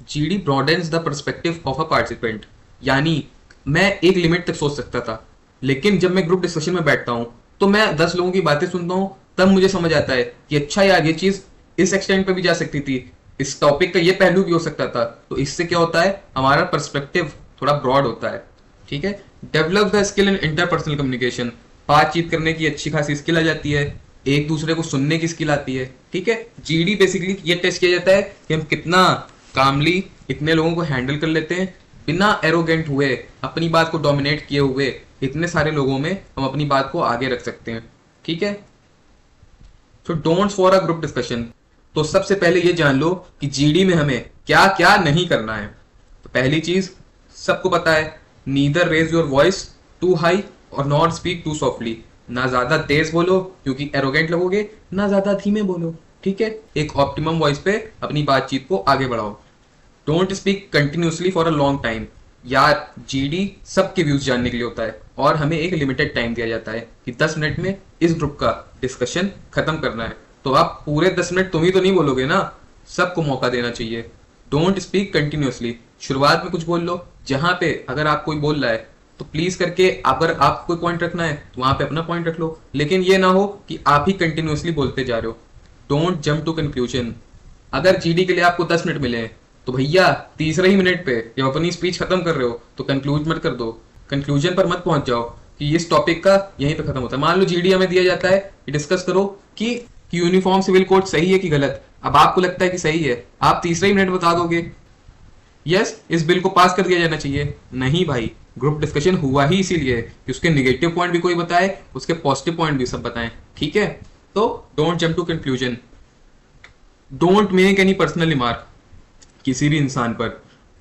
GD broadens the perspective of a participant, यानी मैं एक लिमिट तक सोच सकता था, लेकिन जब मैं ग्रुप डिस्कशन में बैठता हूँ तो मैं 10 लोगों की बातें सुनता हूँ, तब मुझे समझ आता है कि अच्छा यार ये चीज इस एक्सटेंट पे भी जा सकती थी, इस टॉपिक का ये पहलू भी हो सकता था। तो इससे क्या होता है, हमारा पर्सपेक्टिव थोड़ा ब्रॉड होता है। ठीक है। Develop the skill in interpersonal communication, बातचीत करने की अच्छी खासी स्किल आ जाती है, एक दूसरे को सुनने की स्किल आती है। ठीक है। जीडी बेसिकली ये टेस्ट किया जाता है कि हम कितना कामली इतने लोगों को हैंडल कर लेते हैं, बिना एरोगेंट हुए, अपनी बात को डोमिनेट किए हुए इतने सारे लोगों में हम अपनी बात को आगे रख सकते हैं। ठीक है। तो don'ts for a group discussion, तो सबसे पहले ये जान लो कि जीडी में हमें क्या क्या नहीं करना है। तो पहली चीज सबको पता है, neither raise your voice too high और नॉट स्पीक टू सॉफ्टली, ना ज्यादा तेज बोलो क्योंकि एरोगेंट लगोगे, ना ज्यादा धीमे बोलो। ठीक है। एक ऑप्टिमम वॉइस पे अपनी बातचीत को आगे बढ़ाओ। Don't speak continuously for a long time, यार जीडी सबके व्यूज जानने के लिए होता है और हमें एक लिमिटेड टाइम दिया जाता है कि 10 मिनट में इस ग्रुप का डिस्कशन खत्म करना है। तो आप पूरे 10 मिनट तुम ही तो नहीं बोलोगे ना, सबको मौका देना चाहिए। डोंट स्पीक कंटिन्यूसली, शुरुआत में कुछ बोल लो, जहां पे अगर आप कोई बोल रहा है तो प्लीज करके अगर आप कोई पॉइंट रखना है तो वहां पे अपना पॉइंट रख लो, लेकिन ये ना हो कि आप ही कंटिन्यूसली बोलते जा रहे हो। डोंट जंप टू कंक्लूजन, अगर जीडी के लिए आपको 10 मिनट मिले हैं तो भैया तीसरे ही मिनट पे जब अपनी स्पीच खत्म कर रहे हो तो कंक्लूज मत कर दो, कंक्लूजन पर मत पहुंच जाओ कि इस टॉपिक का यहीं पे खत्म होता है। मान लो जीडी हमें दिया जाता है कि डिस्कस करो कि यूनिफॉर्म सिविल कोड सही है कि गलत, अब आपको लगता है कि सही है, आप तीसरे ही मिनट बता दोगे यस इस बिल को पास कर दिया जाना चाहिए। नहीं भाई, ग्रुप डिस्कशन हुआ ही इसीलिए कि उसके निगेटिव पॉइंट भी कोई बताए, उसके पॉजिटिव पॉइंट भी सब बताएं। ठीक है। तो don't jump to conclusion. Don't make any personal remark, किसी भी इंसान पर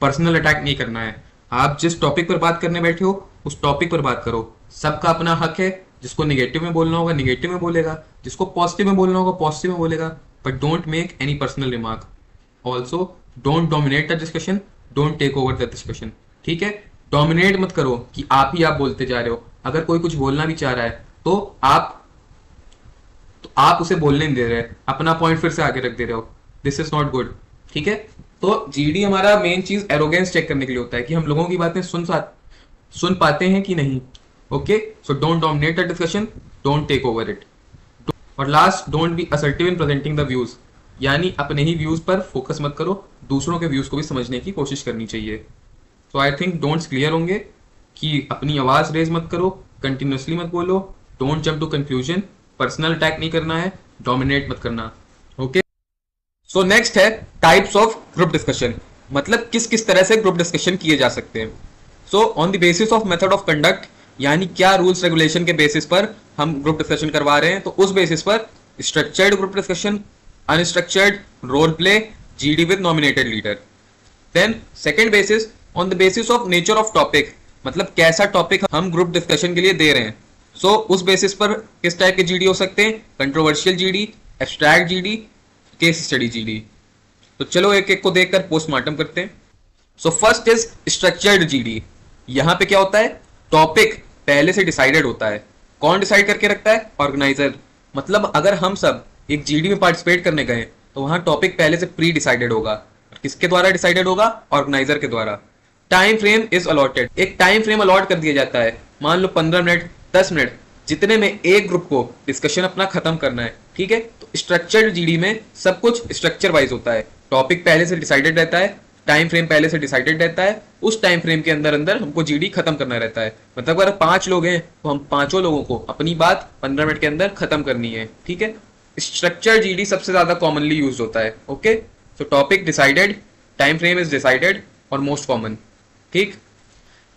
पर्सनल अटैक नहीं करना है। आप जिस टॉपिक पर बात करने बैठे हो उस टॉपिक पर बात करो, सबका अपना हक है। जिसको निगेटिव में बोलना होगा निगेटिव में बोलेगा, जिसको पॉजिटिव में बोलना होगा पॉजिटिव में बोलेगा, but don't make any personal remark. Also don't dominate the discussion, don't take over the discussion. ठीक है। डोमिनेट मत करो कि आप बोलते जा रहे हो, अगर कोई कुछ बोलना भी चाह रहा है तो आप उसे बोलने नहीं दे रहे, अपना पॉइंट फिर से आगे रख दे रहे हो। This is not good. ठीक है। तो जीडी हमारा मेन चीज एरोगेंस चेक करने के लिए होता है कि हम लोगों की बातें सुन पाते हैं कि नहीं। Okay. So don't dominate the discussion, don't take over it. और last, don't be assertive in presenting the views, यानी अपने ही व्यूज पर फोकस मत करो, दूसरों के व्यूज को भी समझने की कोशिश करनी चाहिए। तो आई थिंक डोंट्स क्लियर होंगे कि अपनी आवाज रेज मत करो, कंटिन्यूसली मत बोलो, don't jump to conclusion, personal attack नहीं करना है, डोमिनेट मत करना। ओके। सो नेक्स्ट है टाइप्स ऑफ ग्रुप डिस्कशन, मतलब किस किस तरह से ग्रुप डिस्कशन किए जा सकते हैं। So on the basis of method of conduct, यानी क्या रूल्स रेगुलेशन के बेसिस पर हम ग्रुप डिस्कशन करवा रहे हैं, तो उस बेसिस पर structured group discussion, unstructured, role play, GD with nominated leader. Then second basis, on the basis of nature of topic, मतलब कैसा टॉपिक हम ग्रुप डिस्कशन के लिए दे रहे हैं। सो उस बेसिस पर किस टाइप के जीडी हो सकते हैं, controversial GD, abstract GD, case study GD. तो चलो एक एक को देखकर पोस्टमार्टम करते हैं। So first is structured GD. यहां पे क्या होता है, टॉपिक पहले से डिसाइडेड होता है। कौन डिसाइड करके रखता है, ऑर्गेनाइजर। मतलब अगर हम सब एक जीडी में पार्टिसिपेट करने गए तो वहां टॉपिक पहले से प्री डिसाइडेड होगा। किसके द्वारा डिसाइडेड होगा, ऑर्गेनाइजर के द्वारा। टाइम फ्रेम इज अलॉटेड, एक टाइम फ्रेम अलॉट कर दिया जाता है, मान लो 15 मिनट, 10 मिनट, जितने में एक ग्रुप को डिस्कशन अपना खत्म करना है। ठीक है। तो स्ट्रक्चर्ड जीडी में सब कुछ स्ट्रक्चर वाइज होता है, टॉपिक पहले से डिसाइडेड रहता है, टाइम फ्रेम पहले से डिसाइडेड रहता है, उस टाइम फ्रेम के अंदर अंदर हमको जीडी खत्म करना रहता है। मतलब अगर 5 लोग हैं तो हम पांचों लोगों को अपनी बात 15 मिनट के अंदर खत्म करनी है। ठीक है। स्ट्रक्चर जीडी सबसे ज्यादा कॉमनली यूज होता है। Okay. So topic decided, time frame is decided और मोस्ट कॉमन। ठीक।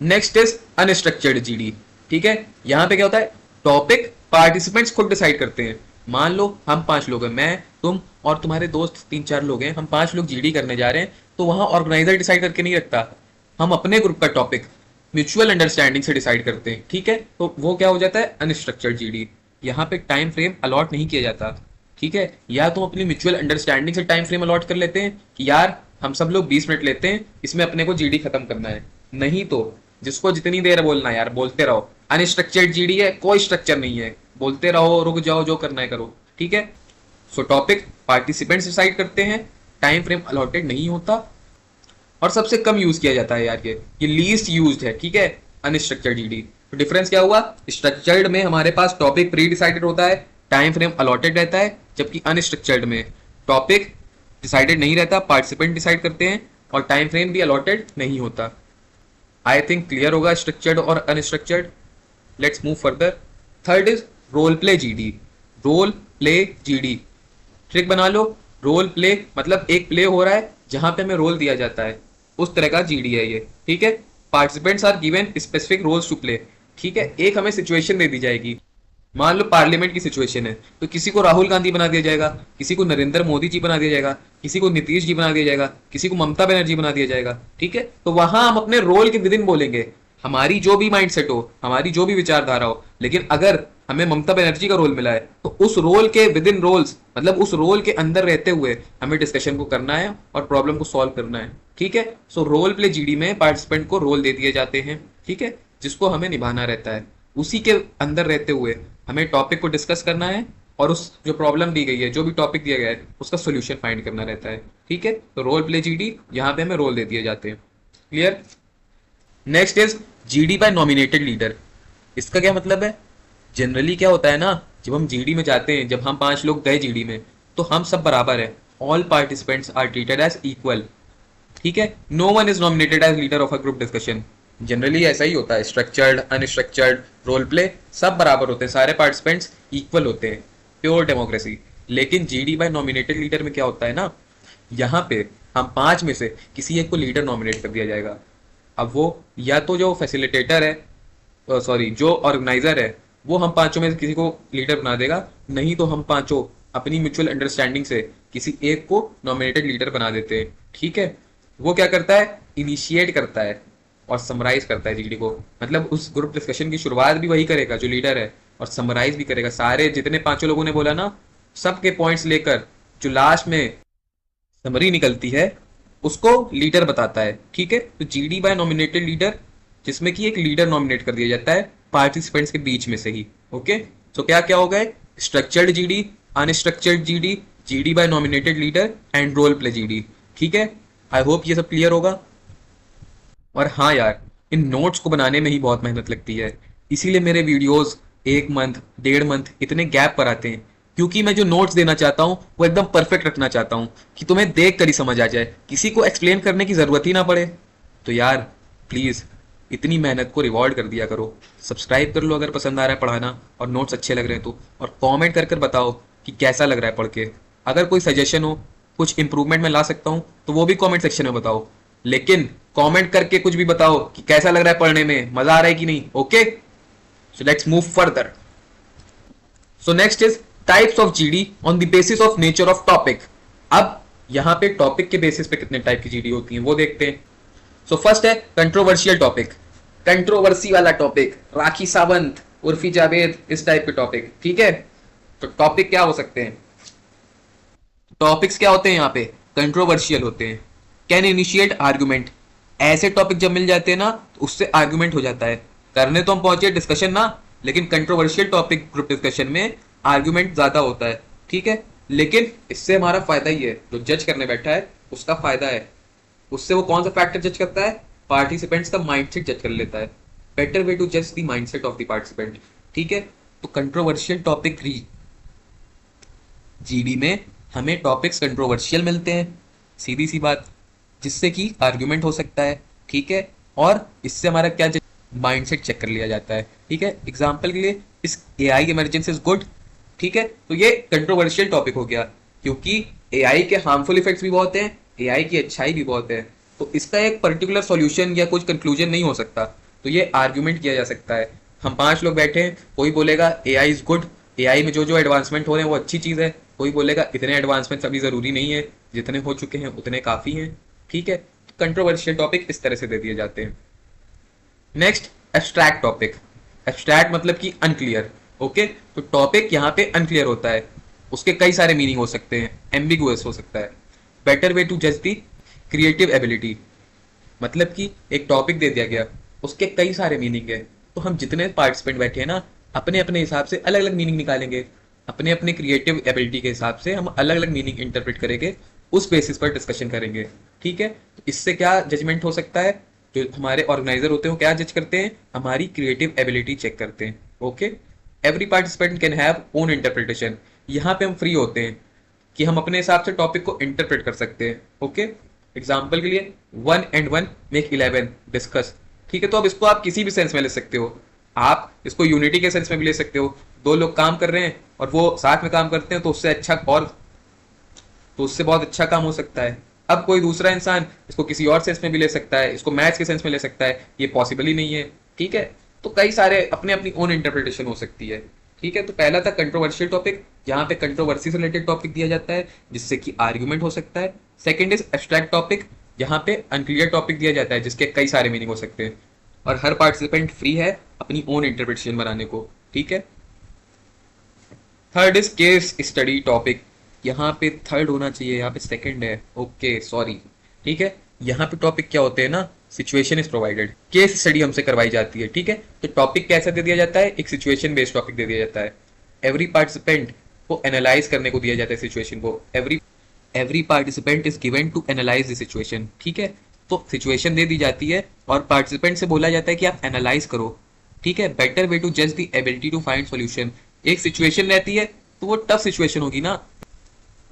Next is unstructured GD. ठीक है। यहां पे क्या होता है, टॉपिक पार्टिसिपेंट्स खुद डिसाइड करते हैं। मान लो हम 5 लोग हैं, मैं, तुम और तुम्हारे दोस्त 3-4 लोग हैं, हम 5 लोग जीडी करने जा रहे हैं, तो वहां ऑर्गेनाइजर डिसाइड करके नहीं रखता, हम अपने ग्रुप का टॉपिक म्यूचुअल अंडरस्टैंडिंग से डिसाइड करते हैं। ठीक है। तो वो क्या हो जाता है, अनस्ट्रक्चर्ड जीडी। यहाँ पे टाइम फ्रेम अलॉट नहीं किया जाता। ठीक है। या तुम अपनी म्यूचुअल अंडरस्टैंडिंग से टाइम फ्रेम अलॉट कर लेते हैं कि यार हम सब लोग 20 मिनट लेते हैं, इसमें अपने को जीडी खत्म करना है। नहीं तो जिसको जितनी देर बोलना है यार बोलते रहो। अनस्ट्रक्चर्ड जीडी है, कोई स्ट्रक्चर नहीं है, बोलते रहो, रुक जाओ, जो करना है करो। ठीक है। सो टॉपिक पार्टिसिपेंट्स डिसाइड करते हैं, टाइम फ्रेम अलॉटेड नहीं होता, और सबसे कम यूज किया जाता है यार ये लीस्ट यूज्ड है, ठीक है, अनस्ट्रक्चर्ड जीडी। तो डिफरेंस क्या हुआ, स्ट्रक्चर्ड में हमारे पास टॉपिक प्री डिसाइडेड होता है, टाइम फ्रेम अलॉटेड रहता है, जबकि अनस्ट्रक्चर्ड में टॉपिक डिसाइडेड नहीं रहता, पार्टिसिपेंट डिसाइड करते हैं और टाइम फ्रेम भी अलॉटेड नहीं होता। आई थिंक क्लियर होगा स्ट्रक्चर्ड और unstructured. Let's move further. Third is role play GD. Role play GD trick बना लो। रोल प्ले मतलब एक प्ले हो रहा है जहां पे हमें रोल दिया जाता है, उस तरह का जीडी है ये, ठीक है। Participants are given specific roles to play, ठीक है। एक हमें सिचुएशन दे दी जाएगी, मान लो पार्लियामेंट की सिचुएशन है, तो किसी को राहुल गांधी बना दिया जाएगा, किसी को नरेंद्र मोदी जी बना दिया जाएगा, किसी को नीतीश जी बना दिया जाएगा, किसी को ममता बनर्जी बना दिया जाएगा, ठीक है। तो वहां हम अपने रोल के विद इन बोलेंगे, हमारी जो भी माइंडसेट हो, हमारी जो भी विचारधारा हो, लेकिन अगर हमें ममता बनर्जी का रोल मिला है तो उस रोल के विद इन रोल्स, मतलब उस रोल के अंदर रहते हुए हमें डिस्कशन को करना है और प्रॉब्लम को सॉल्व करना है, ठीक है। सो रोल प्ले जीडी में पार्टिसिपेंट को रोल दे दिए जाते हैं, ठीक है, जिसको हमें निभाना रहता है। उसी के अंदर रहते हुए हमें टॉपिक को डिस्कस करना है और उस जो प्रॉब्लम दी गई है, जो भी टॉपिक दिया गया है, उसका सोल्यूशन फाइंड करना रहता है, ठीक है। तो रोल प्ले जीडी, यहाँ पे हमें रोल दे दिए जाते हैं। Clear. Next is GD by nominated leader. इसका क्या मतलब है, जनरली क्या होता है ना, जब हम जीडी में जाते हैं, जब हम 5 लोग गए जीडी में, तो हम सब बराबर है, all participants are treated as equal, ठीक है। No one is nominated as leader of a group discussion. Generally ऐसा ही होता है, स्ट्रक्चर्ड अनस्ट्रक्चर्ड रोल प्ले सब बराबर होते हैं, सारे पार्टिसिपेंट्स इक्वल होते हैं, प्योर डेमोक्रेसी। लेकिन जीडी बाय नॉमिनेटेड लीडर में क्या होता है ना, यहाँ पे हम 5 में से किसी एक को लीडर नॉमिनेट कर दिया जाएगा। अब वो या तो जो फैसिलिटेटर है, सॉरी जो ऑर्गेनाइजर है, वो हम 5 में से किसी को लीडर बना देगा, नहीं तो हम 5 अपनी म्यूचुअल अंडरस्टैंडिंग से किसी एक को नॉमिनेटेड लीडर बना देते हैं, ठीक है। वो क्या करता है, इनिशिएट करता है और समराइज करता है जीडी को, मतलब उस ग्रुप डिस्कशन की शुरुआत भी वही करेगा जो लीडर है, और समराइज भी करेगा, सारे जितने 5 लोगों ने बोला ना, सबके पॉइंट्स लेकर जो लास्ट में समरी निकलती है उसको लीडर बताता है, ठीक है। तो जीडी बाय नॉमिनेटेड लीडर, जिसमें कि एक लीडर नॉमिनेट कर दिया जाता है पार्टिसिपेंट्स के बीच में से ही, ओके। तो क्या क्या हो गए, structured GD, unstructured GD, GD by nominated leader and role play GD, ठीक है। आई होप ये सब क्लियर होगा। और हाँ यार, इन नोट्स को बनाने में ही बहुत मेहनत लगती है, इसीलिए मेरे वीडियोस 1 मंथ 1.5 मंथ इतने गैप पर आते हैं, क्योंकि मैं जो नोट्स देना चाहता हूँ वो एकदम परफेक्ट रखना चाहता हूँ कि तुम्हें देख कर ही समझ आ जाए, किसी को एक्सप्लेन करने की जरूरत ही ना पड़े। तो यार प्लीज इतनी मेहनत को रिवॉर्ड कर दिया करो, सब्सक्राइब कर लो अगर पसंद आ रहा है पढ़ाना और नोट्स अच्छे लग रहे हैं तो, और कमेंट कर बताओ कि कैसा लग रहा है पढ़ के। अगर कोई सजेशन हो, कुछ इंप्रूवमेंट मैं ला सकता हूँ तो वो भी कमेंट सेक्शन में बताओ, लेकिन कमेंट करके कुछ भी बताओ कि कैसा लग रहा है पढ़ने में, मजा आ रहा है कि नहीं, okay. So let's move further. So next is types of GD on the basis of nature of topic. अब यहाँ पे टॉपिक के बेसिस पे कितने टाइप की जीडी होती हैं वो देखते हैं। सो फर्स्ट है कंट्रोवर्शियल टॉपिक, कंट्रोवर्सी वाला टॉपिक, राखी सावंत उर्फी जावेद, इस टाइप के टॉपिक, ठीक है। तो टॉपिक क्या हो सकते हैं, टॉपिक्स क्या होते हैं यहाँ पे, कंट्रोवर्शियल होते हैं। कैन इनिशिएट आर्गुमेंट, ऐसे टॉपिक जब मिल जाते हैं ना तो उससे आर्गुमेंट हो जाता है। करने तो हम पहुंचे डिस्कशन ना, लेकिन कंट्रोवर्शियल टॉपिक ग्रुप डिस्कशन में आर्गुमेंट ज्यादा होता है, ठीक है। लेकिन इससे हमारा फायदा ही है, जो जज करने बैठा है उसका फायदा है। उससे वो कौन सा फैक्टर जज करता है, पार्टिसिपेंट्स का माइंडसेट जज कर लेता है। बेटर वे टू जज the mindset of the participant, ठीक है। तो कंट्रोवर्शियल टॉपिक जीडी में हमें टॉपिक्स कंट्रोवर्शियल मिलते हैं, सीधी सी बात, जिससे कि आर्गुमेंट हो सकता है, ठीक है। और इससे हमारा क्या माइंडसेट चेक कर लिया जाता है, ठीक है। एग्जाम्पल के लिए इस एआई इमरजेंसी इज गुड, ठीक है। तो ये कंट्रोवर्शियल टॉपिक हो गया, क्योंकि एआई के हार्मफुल इफेक्ट्स भी बहुत हैं, एआई की अच्छाई भी बहुत है, तो इसका एक पर्टिकुलर सॉल्यूशन या कुछ कंक्लूजन नहीं हो सकता, तो ये आर्ग्यूमेंट किया जा सकता है। हम 5 लोग बैठे हैं, कोई बोलेगा एआई इज गुड, एआई में जो जो एडवांसमेंट हो रहे हैं वो अच्छी चीज़ है, कोई बोलेगा इतने एडवांसमेंट अभी ज़रूरी नहीं है, जितने हो चुके हैं उतने काफ़ी हैं, ठीक है। कंट्रोवर्शियल टॉपिक इस तरह से दे दिए जाते हैं। नेक्स्ट एब्स्ट्रैक्ट टॉपिक, एब्स्ट्रैक्ट मतलब कि अनक्लियर, ओके। तो टॉपिक यहाँ पे अनक्लियर होता है, उसके कई सारे मीनिंग हो सकते हैं, एम्बिगुअस हो सकता है। बेटर वे टू जज दी क्रिएटिव एबिलिटी, मतलब कि एक टॉपिक दे दिया गया, उसके कई सारे मीनिंग है, तो हम जितने पार्टिसिपेंट बैठे हैं ना, अपने अपने हिसाब से अलग अलग मीनिंग निकालेंगे। अपने अपने क्रिएटिव एबिलिटी के हिसाब से हम अलग अलग मीनिंग इंटरप्रेट करेंगे, उस बेसिस पर डिस्कशन करेंगे। ठीक है, तो इससे क्या जजमेंट हो सकता है, जो हमारे ऑर्गेनाइजर होते हैं वो क्या जज करते हैं, हमारी क्रिएटिव एबिलिटी चेक करते हैं। Okay, every participant can have own interpretation. यहाँ पे हम फ्री होते हैं कि हम अपने हिसाब से टॉपिक को इंटरप्रेट कर सकते हैं। ओके, एग्जाम्पल के लिए 1 and 1 make 11 डिस्कस। ठीक है, तो अब इसको आप किसी भी सेंस में ले सकते हो। आप इसको यूनिटी के सेंस में भी ले सकते हो, दो लोग काम कर रहे हैं और वो साथ में काम करते हैं, तो उससे बहुत अच्छा काम हो सकता है। अब कोई दूसरा इंसान इसको किसी और सेंस में भी ले सकता है, इसको मैथ्स के सेंस में ले सकता है, ये पॉसिबल ही नहीं है। ठीक है, तो कई सारे अपने अपनी ओन इंटरप्रिटेशन हो सकती है। ठीक है, तो पहला था कंट्रोवर्शियल टॉपिक, यहाँ पे कंट्रोवर्सी से रिलेटेड टॉपिक दिया जाता है जिससे कि आर्ग्यूमेंट हो सकता है। सेकंड इज एब्स्ट्रैक्ट टॉपिक, यहाँ पे अनक्लियर टॉपिक दिया जाता है जिसके कई सारे मीनिंग हो सकते हैं और हर पार्टिसिपेंट फ्री है अपनी ओन इंटरप्रिटेशन बनाने को। ठीक है, third is case study topic, यहाँ पे थर्ड होना चाहिए, यहाँ पे सेकंड है, ओके सॉरी। ठीक है, यहाँ पे टॉपिक क्या होते हैं ना, situation is provided, case study हमसे करवाई जाती है। ठीक है, तो टॉपिक कैसा दे दिया जाता है, एक सिचुएशन बेस्ड टॉपिक दे दिया जाता है। एवरी पार्टिसिपेंट को एनालाइज करने को दिया जाता है सिचुएशन को, every participant is given to analyse the situation. ठीक है, तो सिचुएशन दे दी जाती है और पार्टिसिपेंट से बोला जाता है कि आप एनालाइज करो। ठीक है, बेटर वे टू जज the ability to find solution. एक सिचुएशन रहती है तो वो टफ सिचुएशन होगी ना,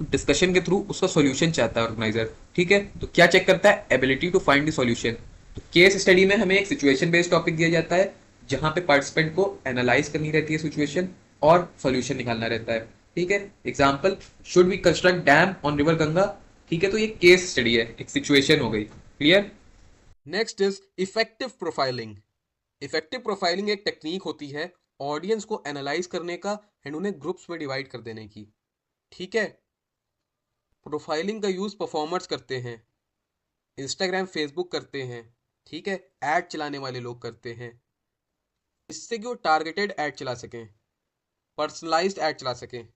डिस्कशन के थ्रू उसका सॉल्यूशन चाहता है ऑर्गेनाइजर। ठीक है, तो क्या चेक करता है, ability to find the solution. तो केस स्टडी में हमें एक सिचुएशन बेस्ड टॉपिक दिया जाता है जहां पे पार्टिसिपेंट को एनालाइज करनी रहती है सिचुएशन और सॉल्यूशन निकालना रहता है। ठीक है, example, should we construct dam on river Ganga. ठीक है, तो ये केस स्टडी है, एक सिचुएशन हो गई। Clear. Next is effective profiling. Effective profiling एक टेक्निक होती है ऑडियंस को एनालाइज करने का एंड उन्हें ग्रुप्स में डिवाइड कर देने की। ठीक है, प्रोफाइलिंग का यूज परफॉर्मर्स करते हैं, इंस्टाग्राम फेसबुक करते हैं। ठीक है, ऐड चलाने वाले लोग करते हैं, इससे कि वो टारगेटेड ऐड चला सकें, पर्सनलाइज्ड ऐड चला सकें।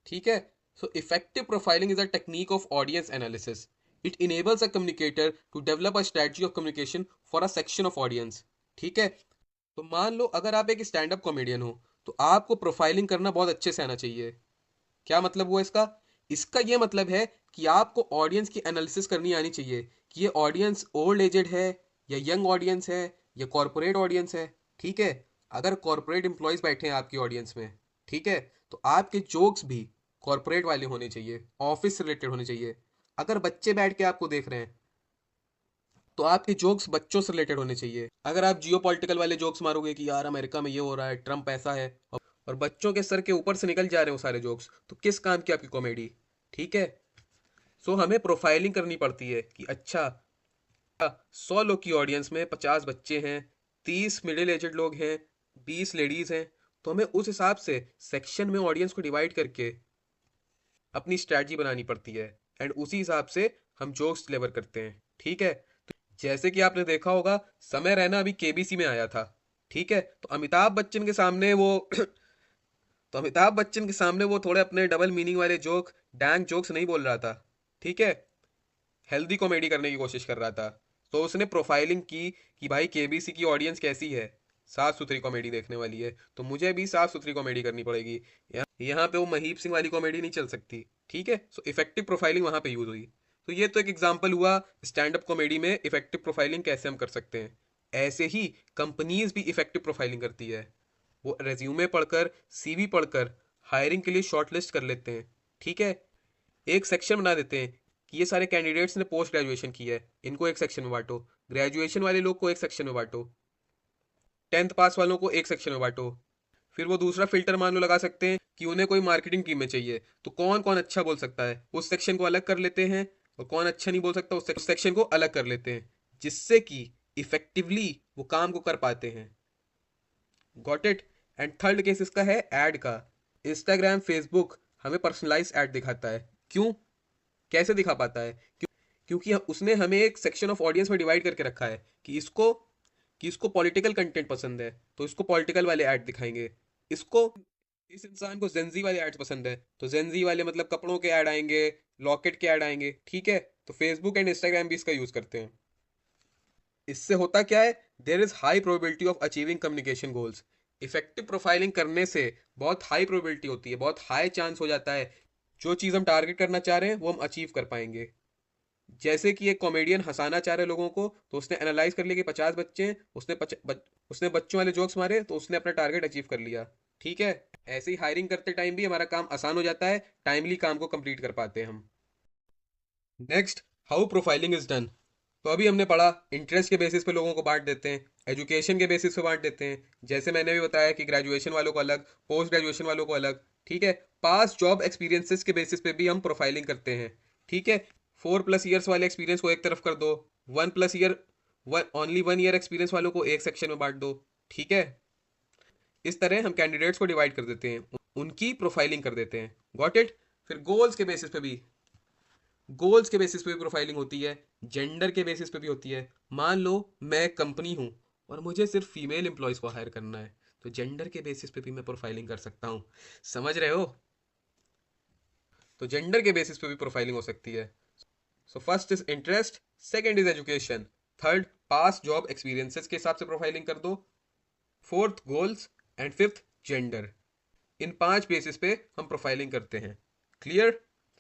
ठीक है, so effective profiling is a technique of audience analysis. It enables a communicator to develop a strategy of communication for a section of audience. ठीक है, तो मान लो अगर आप एक स्टैंड अप कॉमेडियन हो तो आपको प्रोफाइलिंग करना बहुत अच्छे से आना चाहिए। क्या मतलब हुआ इसका, इसका ये मतलब है कि आपको ऑडियंस की एनालिसिस करनी आनी चाहिए कि ये ऑडियंस ओल्ड एजेड है या यंग ऑडियंस है या कॉरपोरेट ऑडियंस है। ठीक है, अगर कॉरपोरेट एम्प्लॉयज बैठे हैं आपकी ऑडियंस में, ठीक है, तो आपके जोक्स भी कॉरपोरेट वाले होने चाहिए, ऑफिस से रिलेटेड होने चाहिए। अगर बच्चे बैठ के आपको देख रहे हैं तो आपके जोक्स बच्चों से रिलेटेड होने चाहिए। अगर आप जियो पॉलिटिकल वाले जोक्स मारोगे कि यार अमेरिका में ये हो रहा है, ट्रम्प ऐसा है, और बच्चों के सर के ऊपर से निकल जा रहे हो सारे जोक्स, तो किस काम की आपकी कॉमेडी। ठीक है, सो हमें प्रोफाइलिंग करनी पड़ती है कि अच्छा 100 लोग की ऑडियंस में 50 बच्चे हैं, 30 मिडिल एजेड लोग हैं, 20 लेडीज हैं, तो हमें उस हिसाब से सेक्शन में ऑडियंस को डिवाइड करके अपनी स्ट्रैटेजी बनानी पड़ती है एंड उसी हिसाब से हम जोक्स डिलीवर करते हैं। ठीक है, जैसे कि आपने देखा होगा समय रैना अभी केबीसी में आया था। ठीक है, तो अमिताभ बच्चन के सामने वो तो अमिताभ बच्चन के सामने वो थोड़े अपने डबल मीनिंग वाले जोक, डैंग जोक्स नहीं बोल रहा था। ठीक है, हेल्दी कॉमेडी करने की कोशिश कर रहा था। तो उसने प्रोफाइलिंग की कि भाई केबीसी की ऑडियंस कैसी है, साफ सुथरी कॉमेडी देखने वाली है, तो मुझे भी साफ सुथरी कॉमेडी करनी पड़ेगी। यहाँ पे वो महीप सिंह वाली कॉमेडी नहीं चल सकती। ठीक है, सो इफेक्टिव प्रोफाइलिंग वहां पे यूज हुई। तो ये तो एक एग्जांपल हुआ स्टैंड अप कॉमेडी में इफेक्टिव प्रोफाइलिंग कैसे हम कर सकते हैं। ऐसे ही कंपनीज भी इफेक्टिव प्रोफाइलिंग करती है, वो रेज्यूमे पढ़कर, सीवी पढ़कर हायरिंग के लिए शॉर्टलिस्ट कर लेते हैं। ठीक है, एक सेक्शन बना देते हैं कि ये सारे कैंडिडेट्स ने पोस्ट ग्रेजुएशन की है, इनको एक सेक्शन में बांटो, ग्रेजुएशन वाले लोग को एक सेक्शन में बांटो, 10th पास वालों को एक सेक्शन में बांटो। फिर वो दूसरा फिल्टर मान लो लगा सकते हैं कि उन्हें कोई मार्केटिंग टीम में चाहिए, तो कौन कौन अच्छा बोल सकता है उस सेक्शन को अलग कर लेते हैं, और कौन अच्छा नहीं बोल सकता उस सेक्शन को अलग कर लेते हैं, जिससे कि इफेक्टिवली वो काम को कर पाते हैं। Got it. And third case इसका है एड का। इंस्टाग्राम फेसबुक हमें पर्सनलाइज एड दिखाता है। क्यों, कैसे दिखा पाता है, क्योंकि उसने हमें एक सेक्शन ऑफ ऑडियंस में डिवाइड करके रखा है कि इसको पॉलिटिकल कंटेंट पसंद है तो इसको पॉलिटिकल वाले ऐड दिखाएंगे, इसको इस इंसान को जेंजी वाले एड्स पसंद है तो जेंजी वाले मतलब कपड़ों के ऐड आएंगे, लॉकेट के ऐड आएंगे। ठीक है, तो फेसबुक एंड इंस्टाग्राम भी इसका यूज करते हैं। इससे होता क्या है, there is high probability of achieving communication goals. Effective profiling करने से बहुत हाई प्रोबेबिलिटी होती है, बहुत हाई चांस हो जाता है जो चीज़ हम टारगेट करना चाह रहे हैं वो हम अचीव कर पाएंगे। जैसे कि एक कॉमेडियन हंसाना चाह रहे लोगों को, तो उसने एनालाइज कर लिया कि 50 बच्चे हैं, उसने बच्चों वाले जोक्स मारे, तो उसने अपना टारगेट अचीव कर लिया। ठीक है, ऐसे ही हायरिंग करते टाइम भी हमारा काम आसान हो जाता है, टाइमली काम को कंप्लीट कर पाते हैं हम। Next, how profiling is done. तो अभी हमने पढ़ा इंटरेस्ट के बेसिस पे लोगों को बांट देते हैं, एजुकेशन के बेसिस पे बांट देते हैं, जैसे मैंने भी बताया कि ग्रेजुएशन वालों को अलग, पोस्ट ग्रेजुएशन वालों को अलग। ठीक है, पास जॉब एक्सपीरियंसेस के बेसिस पे भी हम प्रोफाइलिंग करते हैं। ठीक है, 4+ ईयर्स वाले एक्सपीरियंस को एक तरफ कर दो, 1+ईयर, ओनली 1 ईयर एक्सपीरियंस वालों को एक सेक्शन में बांट दो। ठीक है, इस तरह हम कैंडिडेट्स को डिवाइड कर देते हैं, उनकी प्रोफाइलिंग कर देते हैं। Got it. फिर गोल्स के बेसिस पे भी प्रोफाइलिंग होती है, जेंडर के बेसिस पे भी होती है। मान लो मैं कंपनी हूँ और मुझे सिर्फ फीमेल एम्प्लॉयज़ को हायर करना है, तो जेंडर के बेसिस पे भी मैं प्रोफाइलिंग कर सकता हूँ। समझ रहे हो? तो जेंडर के बेसिस पे भी प्रोफाइलिंग हो सकती है। So first is interest, second is education, third pass job experiences के हिसाब से प्रोफाइलिंग कर दो, fourth goals, and fifth gender. In 5 basis पे हम प्रोफाइलिंग करते हैं। क्लियर?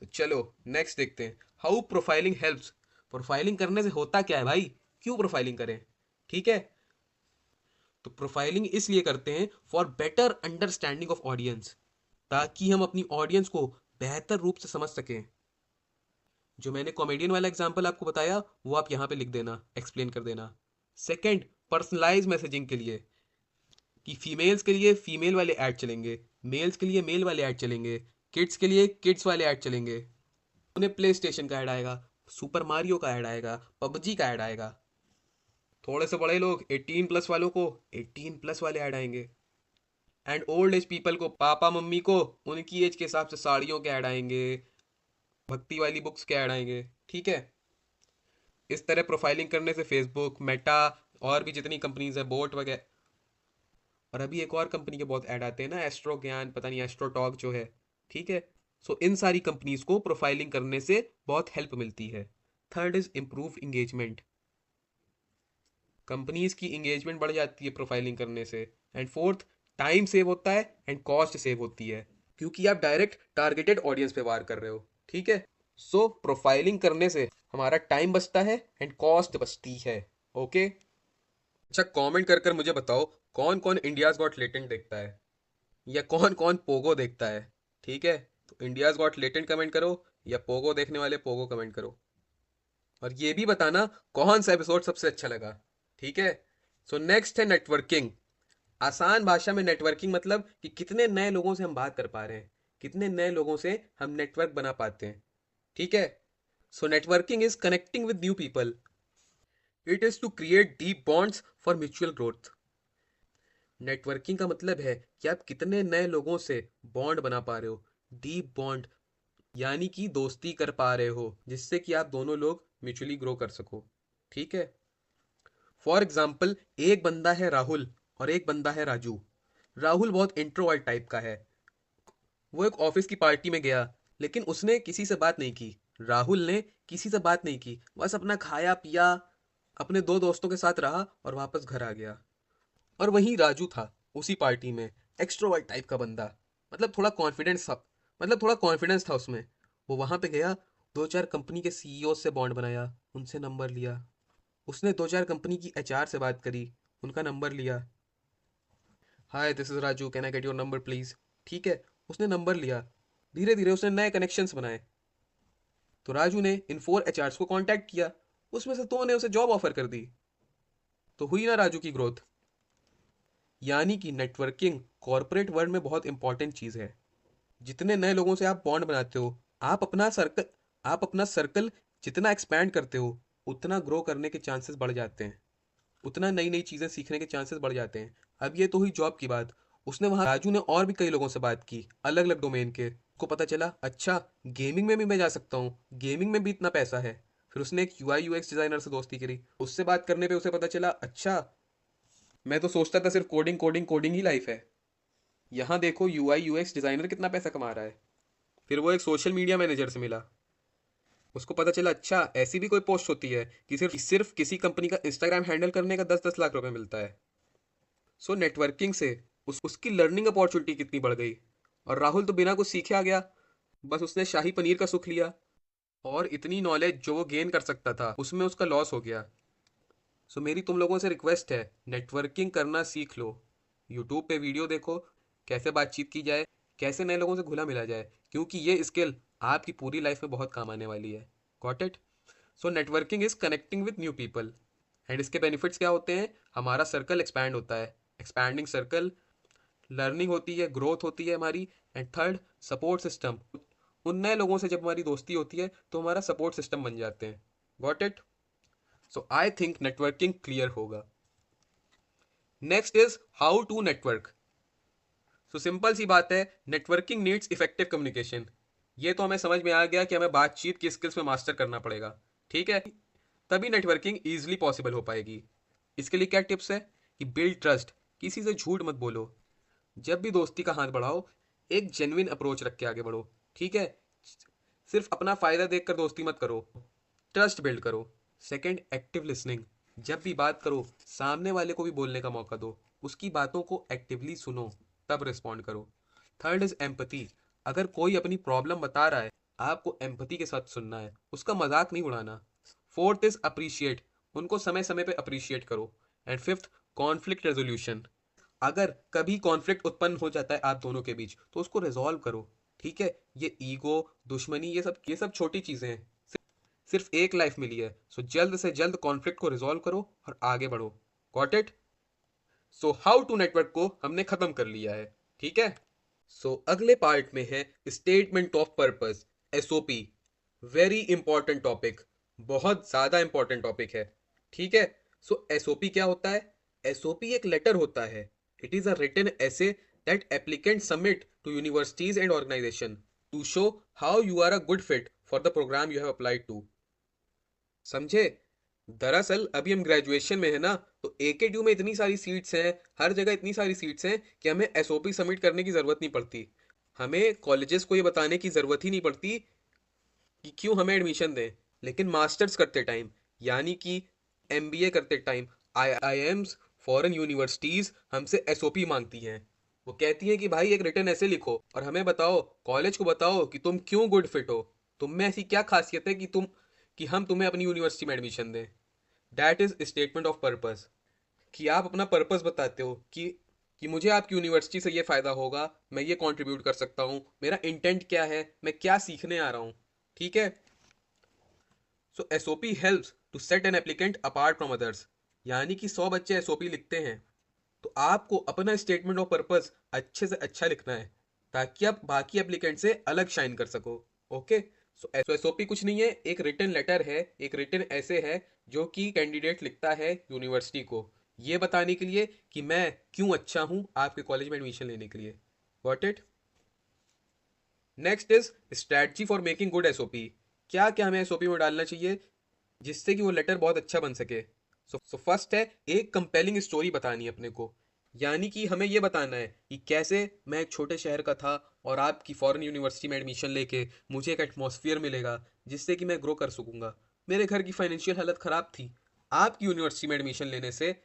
तो चलो नेक्स्ट देखते हैं, हाउ प्रोफाइलिंग हेल्प्स। प्रोफाइलिंग करने से होता क्या है भाई, क्यों प्रोफाइलिंग करें? ठीक है, तो प्रोफाइलिंग इसलिए करते हैं for better understanding of audience, ताकि हम अपनी ऑडियंस को बेहतर रूप से समझ सकें। जो मैंने कॉमेडियन वाला एग्जांपल आपको बताया वो आप यहाँ पे लिख देना, एक्सप्लेन कर देना। सेकंड, पर्सनलाइज मैसेजिंग के लिए, कि फीमेल्स के लिए फीमेल वाले ऐड चलेंगे, मेल्स के लिए मेल वाले ऐड चलेंगे, किड्स के लिए किड्स वाले ऐड चलेंगे। उन्हें प्ले स्टेशन का ऐड आएगा, सुपर मारियो का ऐड आएगा, पबजी का ऐड आएगा। थोड़े से बड़े लोग 18+ वालों को 18+ वाले ऐड आएंगे। एंड ओल्ड एज पीपल को, पापा मम्मी को, उनकी एज के हिसाब से साड़ियों के ऐड आएंगे, भक्ति वाली बुक्स के ऐड आएंगे। ठीक है, इस तरह प्रोफाइलिंग करने से फेसबुक, मेटा और भी जितनी कंपनीज है, बोट वगैरह, और अभी एक और कंपनी के बहुत ऐड आते हैं ना, एस्ट्रो ज्ञान, पता नहीं एस्ट्रो टॉक जो है। ठीक है, सो इन सारी कंपनीज को प्रोफाइलिंग करने से बहुत हेल्प मिलती है। Third is improve engagement, companies की इंगेजमेंट बढ़ जाती है प्रोफाइलिंग करने से। एंड फोर्थ, टाइम सेव होता है एंड कॉस्ट सेव होती है, क्योंकि आप डायरेक्ट टारगेटेड ऑडियंस पे वार कर रहे हो। ठीक है, सो प्रोफाइलिंग करने से हमारा टाइम बचता है एंड कॉस्ट बचती है। ओके। अच्छा, कमेंट कर कर मुझे बताओ कौन कौन इंडियाज गॉट लेटेंट देखता है, या कौन कौन पोगो देखता है। ठीक है, तो इंडियाज गॉट लेटेंट कमेंट करो, या पोगो देखने वाले पोगो कमेंट करो, और ये भी बताना कौन सा एपिसोड सबसे अच्छा लगा। ठीक है, सो नेक्स्ट है नेटवर्किंग। आसान भाषा में नेटवर्किंग मतलब कि कितने नए लोगों से हम बात कर पा रहे हैं, कितने नए लोगों से हम नेटवर्क बना पाते हैं। ठीक है, so networking is connecting with new people, it is to create deep bonds for mutual growth. Networking का मतलब है कि आप कितने नए लोगों से बॉन्ड बना पा रहे हो, डीप बॉन्ड, यानी कि दोस्ती कर पा रहे हो, जिससे कि आप दोनों लोग म्यूचुअली ग्रो कर सको। ठीक है, फॉर एग्जाम्पल एक बंदा है राहुल और एक बंदा है राजू। राहुल बहुत इंट्रोवर्ट टाइप का है, वो एक ऑफिस की पार्टी में गया, लेकिन उसने किसी से बात नहीं की। राहुल ने किसी से बात नहीं की, बस अपना खाया पिया, अपने 2 दोस्तों के साथ रहा और वापस घर आ गया। और वहीं राजू था उसी पार्टी में, एक्सट्रोवर्ट टाइप का बंदा, मतलब थोड़ा कॉन्फिडेंस था, उसमें। वो वहां पे गया, 2-4 कंपनी के सीईओ से बॉन्ड बनाया, उनसे नंबर लिया। उसने 2-4 कंपनी की एचआर से बात करी, उनका नंबर लिया। Hi, this is Raju, can I get your number please. ठीक है, उसने नंबर लिया। धीरे धीरे उसने नए कनेक्शंस बनाए, तो राजू ने इन 4 एचआर को कांटेक्ट किया, उसमें से 2 ने उसे जॉब ऑफर कर दी। तो हुई ना राजू की ग्रोथ। यानी कि नेटवर्किंग कॉर्पोरेट वर्ल्ड में बहुत इंपॉर्टेंट चीज़ है। जितने नए लोगों से आप बॉन्ड बनाते हो, आप अपना सर्कल आप अपना सर्कल जितना एक्सपैंड करते हो, उतना ग्रो करने के चांसेस बढ़ जाते हैं, उतना नई नई चीज़ें सीखने के चांसेस बढ़ जाते हैं। अब ये तो हुई जॉब की बात। उसने वहाँ, राजू ने और भी कई लोगों से बात की, अलग अलग डोमेन के। उसको पता चला अच्छा, गेमिंग में भी मैं जा सकता हूँ, गेमिंग में भी इतना पैसा है। फिर उसने एक यूआई यूएक्स डिजाइनर से दोस्ती करी, उससे बात करने पे उसे पता चला अच्छा, मैं तो सोचता था सिर्फ कोडिंग कोडिंग कोडिंग ही लाइफ है, यहाँ देखो यूआई यूएक्स डिजाइनर कितना पैसा कमा रहा है। फिर वो एक सोशल मीडिया मैनेजर से मिला, उसको पता चला अच्छा, ऐसी भी कोई पोस्ट होती है कि सिर्फ किसी कंपनी का इंस्टाग्राम हैंडल करने का 10-10 लाख रुपए मिलता है। सो नेटवर्किंग से उसकी लर्निंग अपॉर्चुनिटी कितनी बढ़ गई। और राहुल तो बिना कुछ सीखे आ गया, बस उसने शाही पनीर का सुख लिया, और इतनी नॉलेज जो वो गेन कर सकता था उसमें उसका लॉस हो गया। सो मेरी तुम लोगों से रिक्वेस्ट है, नेटवर्किंग करना सीख लो। यूट्यूब पे वीडियो देखो, कैसे बातचीत की जाए, कैसे नए लोगों से घुला मिला जाए, क्योंकि ये स्किल आपकी पूरी लाइफ में बहुत काम आने वाली है। Got it? So networking is connecting with new people. And इसके बेनिफिट्स क्या होते हैं? हमारा सर्कल एक्सपैंड होता है, एक्सपैंडिंग सर्कल, लर्निंग होती है, ग्रोथ होती है हमारी। And third, support system. उन नए लोगों से जब हमारी दोस्ती होती है तो हमारा सपोर्ट सिस्टम बन जाते हैं। Got it? So I think networking clear होगा। Next is how to network. So simple सी बात है, नेटवर्किंग नीड्स इफेक्टिव कम्युनिकेशन। ये तो हमें समझ में आ गया कि हमें बातचीत की स्किल्स में मास्टर करना पड़ेगा, ठीक है? तभी नेटवर्किंग ईजिली पॉसिबल हो पाएगी। इसके लिए क्या टिप्स है? कि बिल्ड ट्रस्ट, किसी से झूठ मत बोलो। जब भी दोस्ती का हाथ बढ़ाओ, एक जेन्युइन अप्रोच रख के आगे बढ़ो, ठीक है? सिर्फ अपना फायदा देखकर दोस्ती मत करो, ट्रस्ट बिल्ड करो। Second, active listening. जब भी बात करो, सामने वाले को भी बोलने का मौका दो, उसकी बातों को एक्टिवली सुनो, तब रिस्पॉन्ड करो। Third is empathy. अगर कोई अपनी प्रॉब्लम बता रहा है, आपको एम्पथी के साथ सुनना है, उसका मजाक नहीं उड़ाना। Fourth is appreciate. उनको समय समय पे अप्रिशिएट करो। And fifth, conflict resolution. अगर कभी कॉन्फ्लिक्ट उत्पन्न हो जाता है आप दोनों के बीच, तो उसको रिजॉल्व करो, ठीक है? ये ईगो, दुश्मनी, ये सब छोटी चीजें हैं। सिर्फ एक लाइफ मिली है, सो जल्द से जल्द कॉन्फ्लिक्ट को रिजॉल्व करो और आगे बढ़ो। Got it? So how to network को हमने खत्म कर लिया है, ठीक है? सो अगले पार्ट में है statement of purpose, SOP. Very important topic, बहुत ज्यादा इंपॉर्टेंट टॉपिक है, ठीक है? सो एसओपी क्या होता है? एसओपी एक लेटर होता है। It is a written essay that applicant submit to universities and organisation to show how you are a good fit for the programme you have applied to. समझे? दरअसल अभी हम ग्रेजुएशन में है ना, तो एकेटीयू में इतनी सारी सीट्स हैं, हर जगह इतनी सारी सीट्स हैं कि हमें एसओपी सबमिट करने की ज़रूरत नहीं पड़ती। हमें कॉलेजेस को ये बताने की ज़रूरत ही नहीं पड़ती कि क्यों हमें एडमिशन दें। लेकिन मास्टर्स करते टाइम, यानी कि एमबीए करते टाइम, आईआईएम्स, फॉरेन यूनिवर्सिटीज़ हमसे एसओपी मांगती हैं। वो कहती हैं कि भाई एक रिटर्न ऐसे लिखो और हमें बताओ, कॉलेज को बताओ कि तुम क्यों गुड फिट हो, तुम में ऐसी क्या खासियत है कि हम तुम्हें अपनी यूनिवर्सिटी में एडमिशन दें। That is statement of purpose. कि आप अपना पर्पस बताते हो कि मुझे आपकी यूनिवर्सिटी से ये फ़ायदा होगा, मैं ये कंट्रीब्यूट कर सकता हूँ, मेरा इंटेंट क्या है, मैं क्या सीखने आ रहा हूँ, ठीक है? So SOP helps to set an applicant apart from others. यानी कि 100 बच्चे एसओपी लिखते हैं, तो आपको अपना स्टेटमेंट ऑफ पर्पस अच्छे से अच्छा लिखना है, ताकि आप बाकी एप्लीकेंट से अलग शाइन कर सको। ओके? सो एसओपी कुछ नहीं है, एक रिटन लेटर है, एक रिटन ऐसे है जो कि कैंडिडेट लिखता है यूनिवर्सिटी को, ये बताने के लिए कि मैं क्यों अच्छा हूं आपके कॉलेज में एडमिशन लेने के लिए। Got it? Next is strategy for making good SOP. क्या क्या हमें एसओपी में डालना चाहिए जिससे कि वो लेटर बहुत अच्छा बन सके? सो फर्स्ट है, एक कंपेलिंग स्टोरी बतानी है अपने को। यानी कि हमें ये बताना है कि कैसे मैं एक छोटे शहर का था और आपकी फॉरेन यूनिवर्सिटी में एडमिशन लेके मुझे एक एटमॉस्फेयर मिलेगा जिससे कि मैं ग्रो कर सकूंगा। मेरे घर की फाइनेंशियल हालत ख़राब थी, आपकी यूनिवर्सिटी में एडमिशन लेने से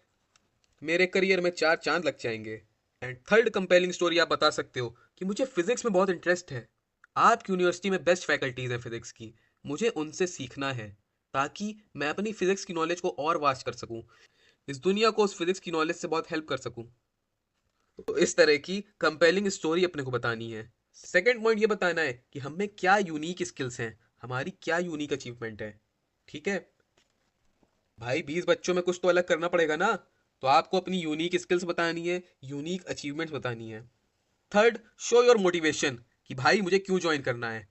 मेरे करियर में 4 चांद लग जाएंगे। एंड थर्ड कंपेलिंग स्टोरी आप बता सकते हो कि मुझे फिजिक्स में बहुत इंटरेस्ट है, आपकी यूनिवर्सिटी में बेस्ट फैकल्टीज हैं फिजिक्स की, मुझे उनसे सीखना है ताकि मैं अपनी फिजिक्स की नॉलेज को और वास्ट कर सकूं, इस दुनिया को उस फिजिक्स की नॉलेज से बहुत हेल्प कर सकूं। तो इस तरह की कंपेलिंग स्टोरी अपने को बतानी है। सेकंड पॉइंट ये बताना है कि हम में क्या यूनिक स्किल्स हैं, हमारी क्या यूनिक अचीवमेंट है, ठीक है? भाई 20 बच्चों में कुछ तो अलग करना पड़ेगा ना, तो आपको अपनी यूनिक स्किल्स बतानी है, यूनिक अचीवमेंट्स बतानी है। थर्ड, शो योर मोटिवेशन, कि भाई मुझे क्यों ज्वाइन करना है।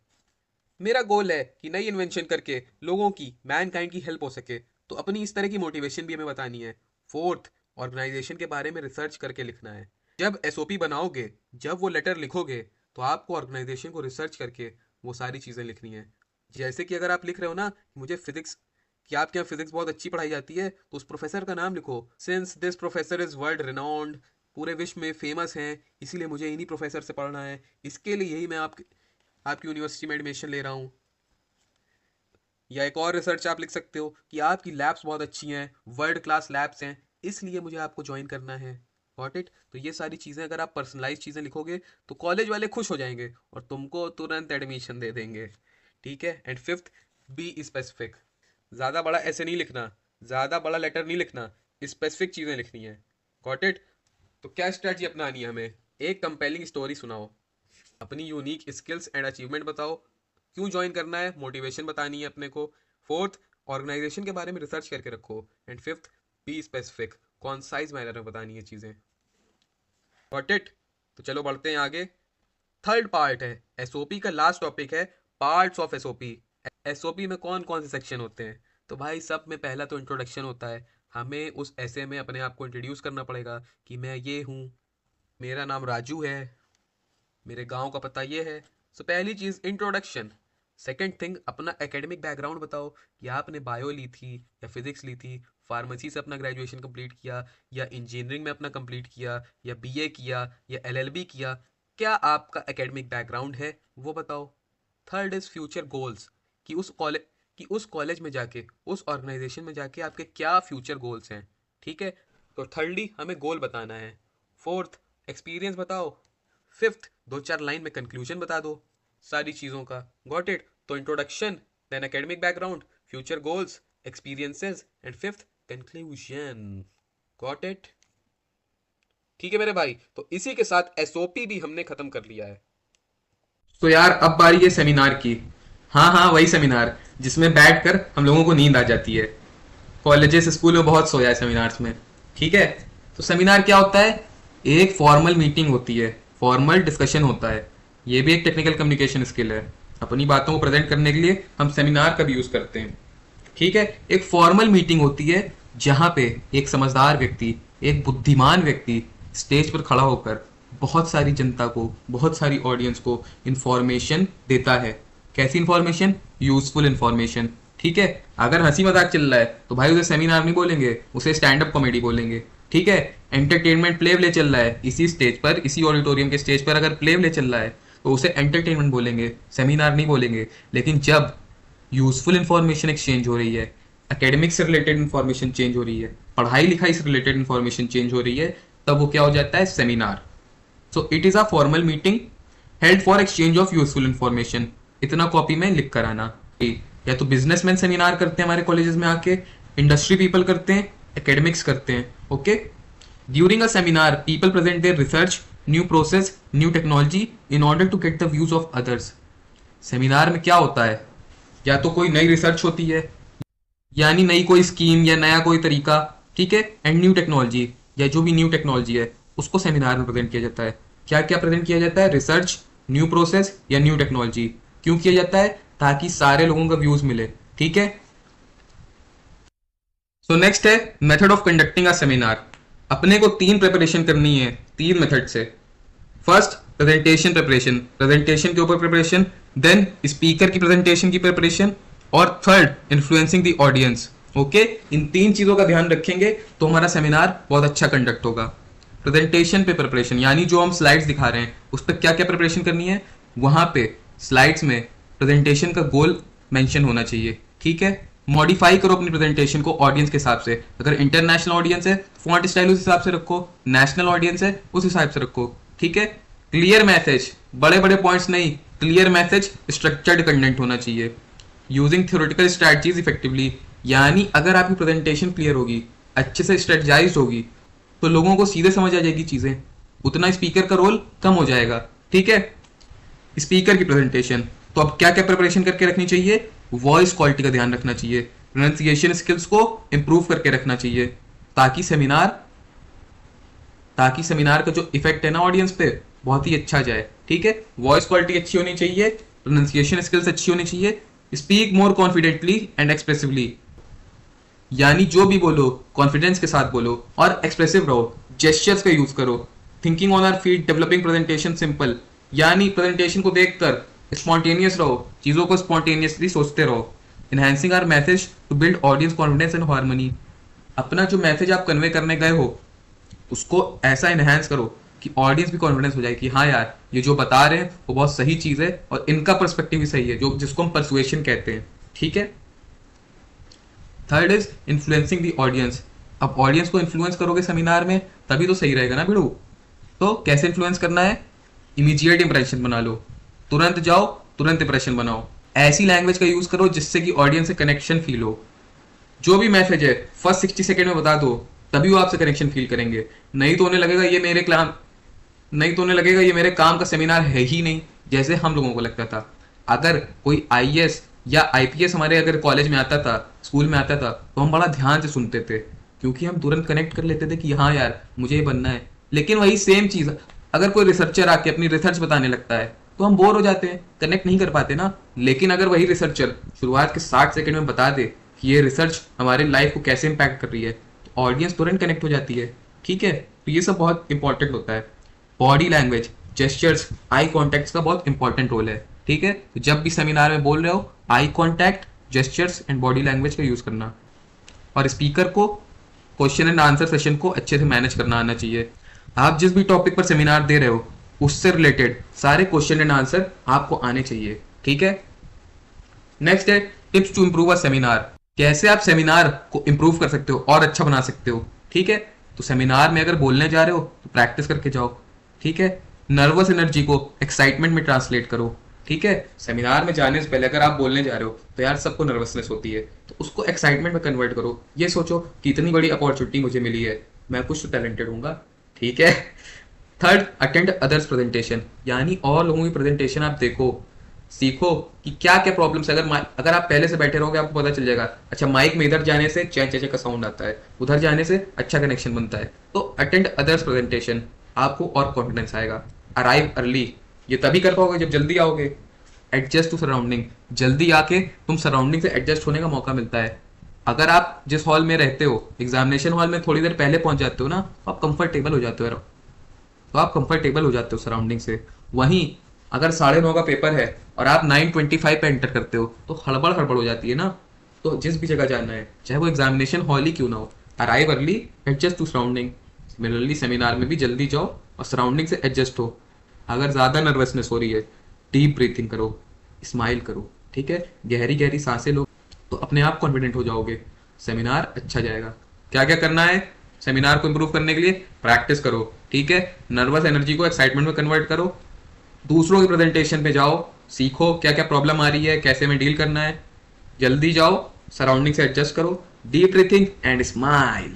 मेरा गोल है कि नई इन्वेंशन करके लोगों की, मैनकाइंड की हेल्प हो सके, तो अपनी इस तरह की मोटिवेशन भी हमें बतानी है। फोर्थ, ऑर्गेनाइजेशन के बारे में रिसर्च करके लिखना है। जब एसओपी बनाओगे, जब वो लेटर लिखोगे, तो आपको ऑर्गेनाइजेशन को रिसर्च करके वो सारी चीज़ें लिखनी है। जैसे कि अगर आप लिख रहे हो ना कि मुझे फिजिक्स, कि आपके यहाँ फिजिक्स बहुत अच्छी पढ़ाई जाती है, तो उस प्रोफेसर का नाम लिखो। Since this professor is world renowned, पूरे विश्व में फेमस हैं, इसीलिए मुझे इन्हीं प्रोफेसर से पढ़ना है, इसके लिए यही मैं आपकी यूनिवर्सिटी में एडमिशन ले रहा हूँ। या एक और रिसर्च आप लिख सकते हो कि आपकी लैब्स बहुत अच्छी हैं, वर्ल्ड क्लास लैब्स हैं, इसलिए मुझे आपको ज्वाइन करना है। Got it? तो ये सारी चीज़ें अगर आप पर्सनलाइज चीज़ें लिखोगे तो कॉलेज वाले खुश हो जाएंगे और तुमको तुरंत एडमिशन दे देंगे। ठीक है। And fifth, be specific. ज़्यादा बड़ा ऐसे नहीं लिखना, ज़्यादा बड़ा लेटर नहीं लिखना, स्पेसिफिक चीज़ें लिखनी है। Got it? तो क्या स्ट्रैटेजी अपनानी है हमें? एक कंपेलिंग स्टोरी सुनाओ, अपनी यूनिक स्किल्स एंड अचीवमेंट बताओ, क्यों ज्वाइन करना है, मोटिवेशन बतानी है अपने को। फोर्थ, ऑर्गेनाइजेशन के बारे में रिसर्च करके रखो। And fifth, be specific, concise manner में बतानी है चीज़ें। Got it? तो चलो बढ़ते हैं आगे। थर्ड पार्ट है एसओपी का, लास्ट टॉपिक है पार्ट्स ऑफ एसओपी। एसओपी में कौन कौन से सेक्शन होते हैं? तो भाई सब में पहला तो इंट्रोडक्शन होता है। हमें उस ऐसे में अपने आप को इंट्रोड्यूस करना पड़ेगा कि मैं ये हूँ, मेरा नाम राजू है, मेरे गांव का पता ये है। सो पहली चीज़ इंट्रोडक्शन। सेकंड थिंग, अपना एकेडमिक बैकग्राउंड बताओ कि आपने बायो ली थी या फिजिक्स ली थी, फार्मेसी से अपना ग्रेजुएशन कंप्लीट किया या इंजीनियरिंग में अपना कंप्लीट किया या बीए किया या एलएलबी किया, क्या आपका एकेडमिक बैकग्राउंड है वो बताओ। थर्ड इज फ्यूचर गोल्स, कि उस कॉलेज में जाके, उस ऑर्गेनाइजेशन में जाके आपके क्या फ्यूचर गोल्स हैं। ठीक है। तो थर्डली हमें गोल बताना है। फोर्थ, एक्सपीरियंस बताओ। फिफ्थ, दो चार लाइन में कंक्लूजन बता दो सारी चीज़ों का। Got it? तो introduction, then academic background, future goals, experiences and fifth conclusion. Got it? ठीक है मेरे भाई, तो इसी के साथ एसओपी भी हमने खत्म कर लिया है। तो यार अब बारी है सेमिनार की। हाँ हाँ, वही सेमिनार जिसमें बैठकर हम लोगों को नींद आ जाती है। कॉलेजेस स्कूल में बहुत सोया है सेमिनार्स में। ठीक है। तो सेमिनार क्या होता है? एक फॉर्मल मीटिंग होती है, फॉर्मल डिस्कशन होता है। ये भी एक टेक्निकल कम्युनिकेशन स्किल है। अपनी बातों को प्रेजेंट करने के लिए हम सेमिनार का भी यूज करते हैं। ठीक है। एक फॉर्मल मीटिंग होती है जहां पे एक समझदार व्यक्ति, एक बुद्धिमान व्यक्ति स्टेज पर खड़ा होकर बहुत सारी जनता को, बहुत सारी ऑडियंस को इंफॉर्मेशन देता है। कैसी इंफॉर्मेशन? Useful information. ठीक है। अगर हंसी मजाक चल रहा है तो भाई उसे सेमिनार नहीं बोलेंगे, उसे स्टैंड अप कॉमेडी बोलेंगे। ठीक है। एंटरटेनमेंट प्ले प्ले चल रहा है इसी स्टेज पर, इसी ऑडिटोरियम के स्टेज पर अगर प्ले प्ले चल रहा है तो उसे एंटरटेनमेंट बोलेंगे, सेमिनार नहीं बोलेंगे। लेकिन जब यूजफुल इंफॉर्मेशन एक्सचेंज हो रही है, एकेडमिक से रिलेटेड इंफॉर्मेशन चेंज हो रही है, पढ़ाई लिखाई से रिलेटेड इंफॉर्मेशन चेंज हो रही है, तब वो क्या हो जाता है? Seminar. So it is a formal meeting held for exchange of useful information. इतना कॉपी में लिख कर आना। या तो बिजनेसमैन सेमिनार करते हैं हमारे कॉलेजेस में आके, इंडस्ट्री पीपल करते हैं, एकेडमिक्स करते हैं। Okay. During a seminar people present their research, new process, new technology in order to get the views of others. Seminar में क्या होता है? या तो कोई नई रिसर्च होती है, यानी नई कोई स्कीम या नया कोई तरीका। ठीक है। एंड न्यू टेक्नोलॉजी, या जो भी न्यू टेक्नोलॉजी है उसको सेमिनार में प्रेजेंट किया जाता है। क्या क्या प्रेजेंट किया जाता है? रिसर्च, न्यू प्रोसेस या न्यू टेक्नोलॉजी। क्यों किया जाता है? ताकि सारे लोगों का व्यूज मिले। ठीक है। सो नेक्स्ट है method of conducting a seminar. अपने को तीन प्रिपरेशन करनी है, तीन मेथड से। फर्स्ट, प्रेजेंटेशन प्रिपरेशन, प्रेजेंटेशन के ऊपर प्रिपरेशन, देन स्पीकर की प्रेजेंटेशन की प्रिपरेशन, और third, influencing the audience. Okay. इन तीन चीजों का ध्यान रखेंगे तो हमारा सेमिनार बहुत अच्छा कंडक्ट होगा। प्रेजेंटेशन पे प्रिपरेशन, यानी जो हम स्लाइड्स दिखा रहे हैं उस पर क्या क्या प्रिपरेशन करनी है, वहां पे स्लाइड्स में प्रेजेंटेशन का गोल मेंशन होना चाहिए। ठीक है। मॉडिफाई करो अपनी प्रेजेंटेशन को ऑडियंस के हिसाब से। अगर इंटरनेशनल ऑडियंस है, फॉन्ट स्टाइल उस हिसाब से रखो, नेशनल ऑडियंस है उस हिसाब से रखो। ठीक है। क्लियर मैसेज, बड़े बड़े पॉइंट्स नहीं, क्लियर मैसेज, स्ट्रक्चर्ड कंटेंट होना चाहिए। यूजिंग थ्योरेटिकल स्ट्रैटेजीज इफेक्टिवली, यानी अगर आपकी प्रेजेंटेशन क्लियर होगी, अच्छे से स्ट्रेटजाइज्ड होगी, तो लोगों को सीधे समझ आ जाएगी चीजें, उतना स्पीकर का रोल कम हो जाएगा। ठीक है। स्पीकर की प्रेजेंटेशन, तो अब क्या क्या प्रिपरेशन करके रखनी चाहिए? वॉइस क्वालिटी का ध्यान रखना चाहिए, प्रोनाउंसिएशन स्किल्स को इंप्रूव करके रखना चाहिए, ताकि सेमिनार का जो इफेक्ट है ना ऑडियंस पे बहुत ही अच्छा जाए। ठीक है। वॉइस क्वालिटी अच्छी होनी चाहिए, प्रोनाउंसिएशन स्किल्स अच्छी होनी चाहिए, speak more confidently and expressively, यानी जो भी बोलो कॉन्फिडेंस के साथ बोलो और एक्सप्रेसिव रहो, जेस्चर्स का यूज करो। Thinking on our feet, developing presentation simple, यानी प्रेजेंटेशन को देखकर स्पॉन्टेनियस रहो, चीजों को स्पॉन्टेनियसली सोचते रहो। Enhancing our message to build audience confidence and harmony, अपना जो मैसेज आप कन्वे करने गए हो उसको ऐसा इनहैंस करो कि ऑडियंस भी कॉन्फिडेंस हो जाए कि हाँ यार ये जो बता रहे हैं वो बहुत सही चीज है और इनका पर्सपेक्टिव भी सही है, जो जिसको हम परसुएशन कहते हैं। ठीक है। Third is influencing the audience, अब ऑडियंस को इन्फ्लुएंस करोगे सेमिनार में तभी तो सही रहेगा ना भिड़ू। तो कैसे इन्फ्लुएंस करना है? इमीडिएट इंप्रेशन बना लो, तुरंत जाओ, तुरंत इंप्रेशन बनाओ। ऐसी लैंग्वेज का यूज करो जिससे कि ऑडियंस से कनेक्शन फील हो। जो भी मैसेज है फर्स्ट 60 सेकेंड में बता दो, तभी वो आपसे कनेक्शन फील करेंगे। नहीं तो उन्हें लगेगा ये मेरे क्लाम नहीं तो उन्हें लगेगा ये मेरे काम का सेमिनार है ही नहीं, जैसे हम लोगों को लगता था। अगर कोई आईएएस या आईपीएस हमारे अगर कॉलेज में आता था, स्कूल में आता था, तो हम बड़ा ध्यान से सुनते थे, क्योंकि हम तुरंत कनेक्ट कर लेते थे कि हाँ यार मुझे ये बनना है। लेकिन वही सेम चीज अगर कोई रिसर्चर आके अपनी रिसर्च बताने लगता है तो हम बोर हो जाते हैं, कनेक्ट नहीं कर पाते ना। लेकिन अगर वही रिसर्चर शुरुआत के 60 सेकंड में बता दे कि ये रिसर्च हमारे लाइफ को कैसे इम्पैक्ट कर रही है, तो ऑडियंस तुरंत कनेक्ट हो जाती है। ठीक है, तो ये सब बहुत इंपॉर्टेंट होता है। Body language, gestures, eye contact का बहुत इंपॉर्टेंट रोल है। ठीक है, तो जब भी सेमिनार में बोल रहे हो eye contact, gestures and body language का यूज करना। और स्पीकर को क्वेश्चन एंड आंसर सेशन को अच्छे से मैनेज करना आना चाहिए। आप जिस भी टॉपिक पर सेमिनार दे रहे हो उससे रिलेटेड सारे क्वेश्चन एंड आंसर आपको आने चाहिए। ठीक है, नेक्स्ट है tips to improve a seminar. कैसे आप सेमिनार को इम्प्रूव कर सकते हो और अच्छा बना सकते हो। ठीक है, तो सेमिनार में अगर बोलने जा रहे हो तो प्रैक्टिस करके जाओ। ठीक है, नर्वस एनर्जी को एक्साइटमेंट में ट्रांसलेट करो। ठीक है, सेमिनार में जाने से पहले अगर आप बोलने जा रहे हो तो यार सबको नर्वसनेस होती है, तो उसको एक्साइटमेंट में कन्वर्ट करो। ये सोचो कि इतनी बड़ी अपॉर्चुनिटी मुझे मिली है, मैं कुछ तो टैलेंटेड हूँगा। ठीक है, थर्ड, अटेंड अदर्स प्रेजेंटेशन, यानी और लोगों की प्रेजेंटेशन आप देखो, सीखो कि क्या क्या प्रॉब्लम्स है। अगर आप पहले से बैठे रहोगे आपको पता चल जाएगा, अच्छा माइक में इधर जाने से चैं चैं का साउंड आता है, उधर जाने से अच्छा कनेक्शन बनता है। तो अटेंड अदर्स प्रेजेंटेशन, आपको और कॉन्फिडेंस आएगा। अराइव अर्ली, ये तभी कर पाओगे जब जल्दी आओगे। एडजस्ट टू सराउंडिंग, जल्दी आके तुम सराउंडिंग से एडजस्ट होने का मौका मिलता है। अगर आप जिस हॉल में रहते हो एग्जामिनेशन हॉल में थोड़ी देर पहले पहुंच जाते हो ना, तो आप कंफर्टेबल हो जाते हो, सराउंडिंग से। वहीं अगर 9:30 का पेपर है और आप 9:25 पे एंटर करते हो तो हड़बड़ हड़बड़ हो जाती है ना। तो जिस भी जगह जाना है, चाहे वो एग्जामिनेशन हॉल ही क्यों ना हो, arrive early, adjust to surrounding. Similarly seminar में भी जल्दी जाओ और सराउंडिंग से एडजस्ट हो। अगर ज़्यादा नर्वसनेस हो रही है, डीप ब्रीथिंग करो, स्माइल करो। ठीक है, गहरी गहरी सांसें लो, तो अपने आप कॉन्फिडेंट हो जाओगे, सेमिनार अच्छा जाएगा। क्या क्या करना है सेमिनार को इम्प्रूव करने के लिए? प्रैक्टिस करो। ठीक है, नर्वस एनर्जी को एक्साइटमेंट में कन्वर्ट करो, दूसरों की प्रेजेंटेशन पे जाओ, सीखो क्या क्या प्रॉब्लम आ रही है, कैसे में डील करना है, जल्दी जाओ, सराउंडिंग से एडजस्ट करो, डीप ब्रीथिंग एंड स्माइल।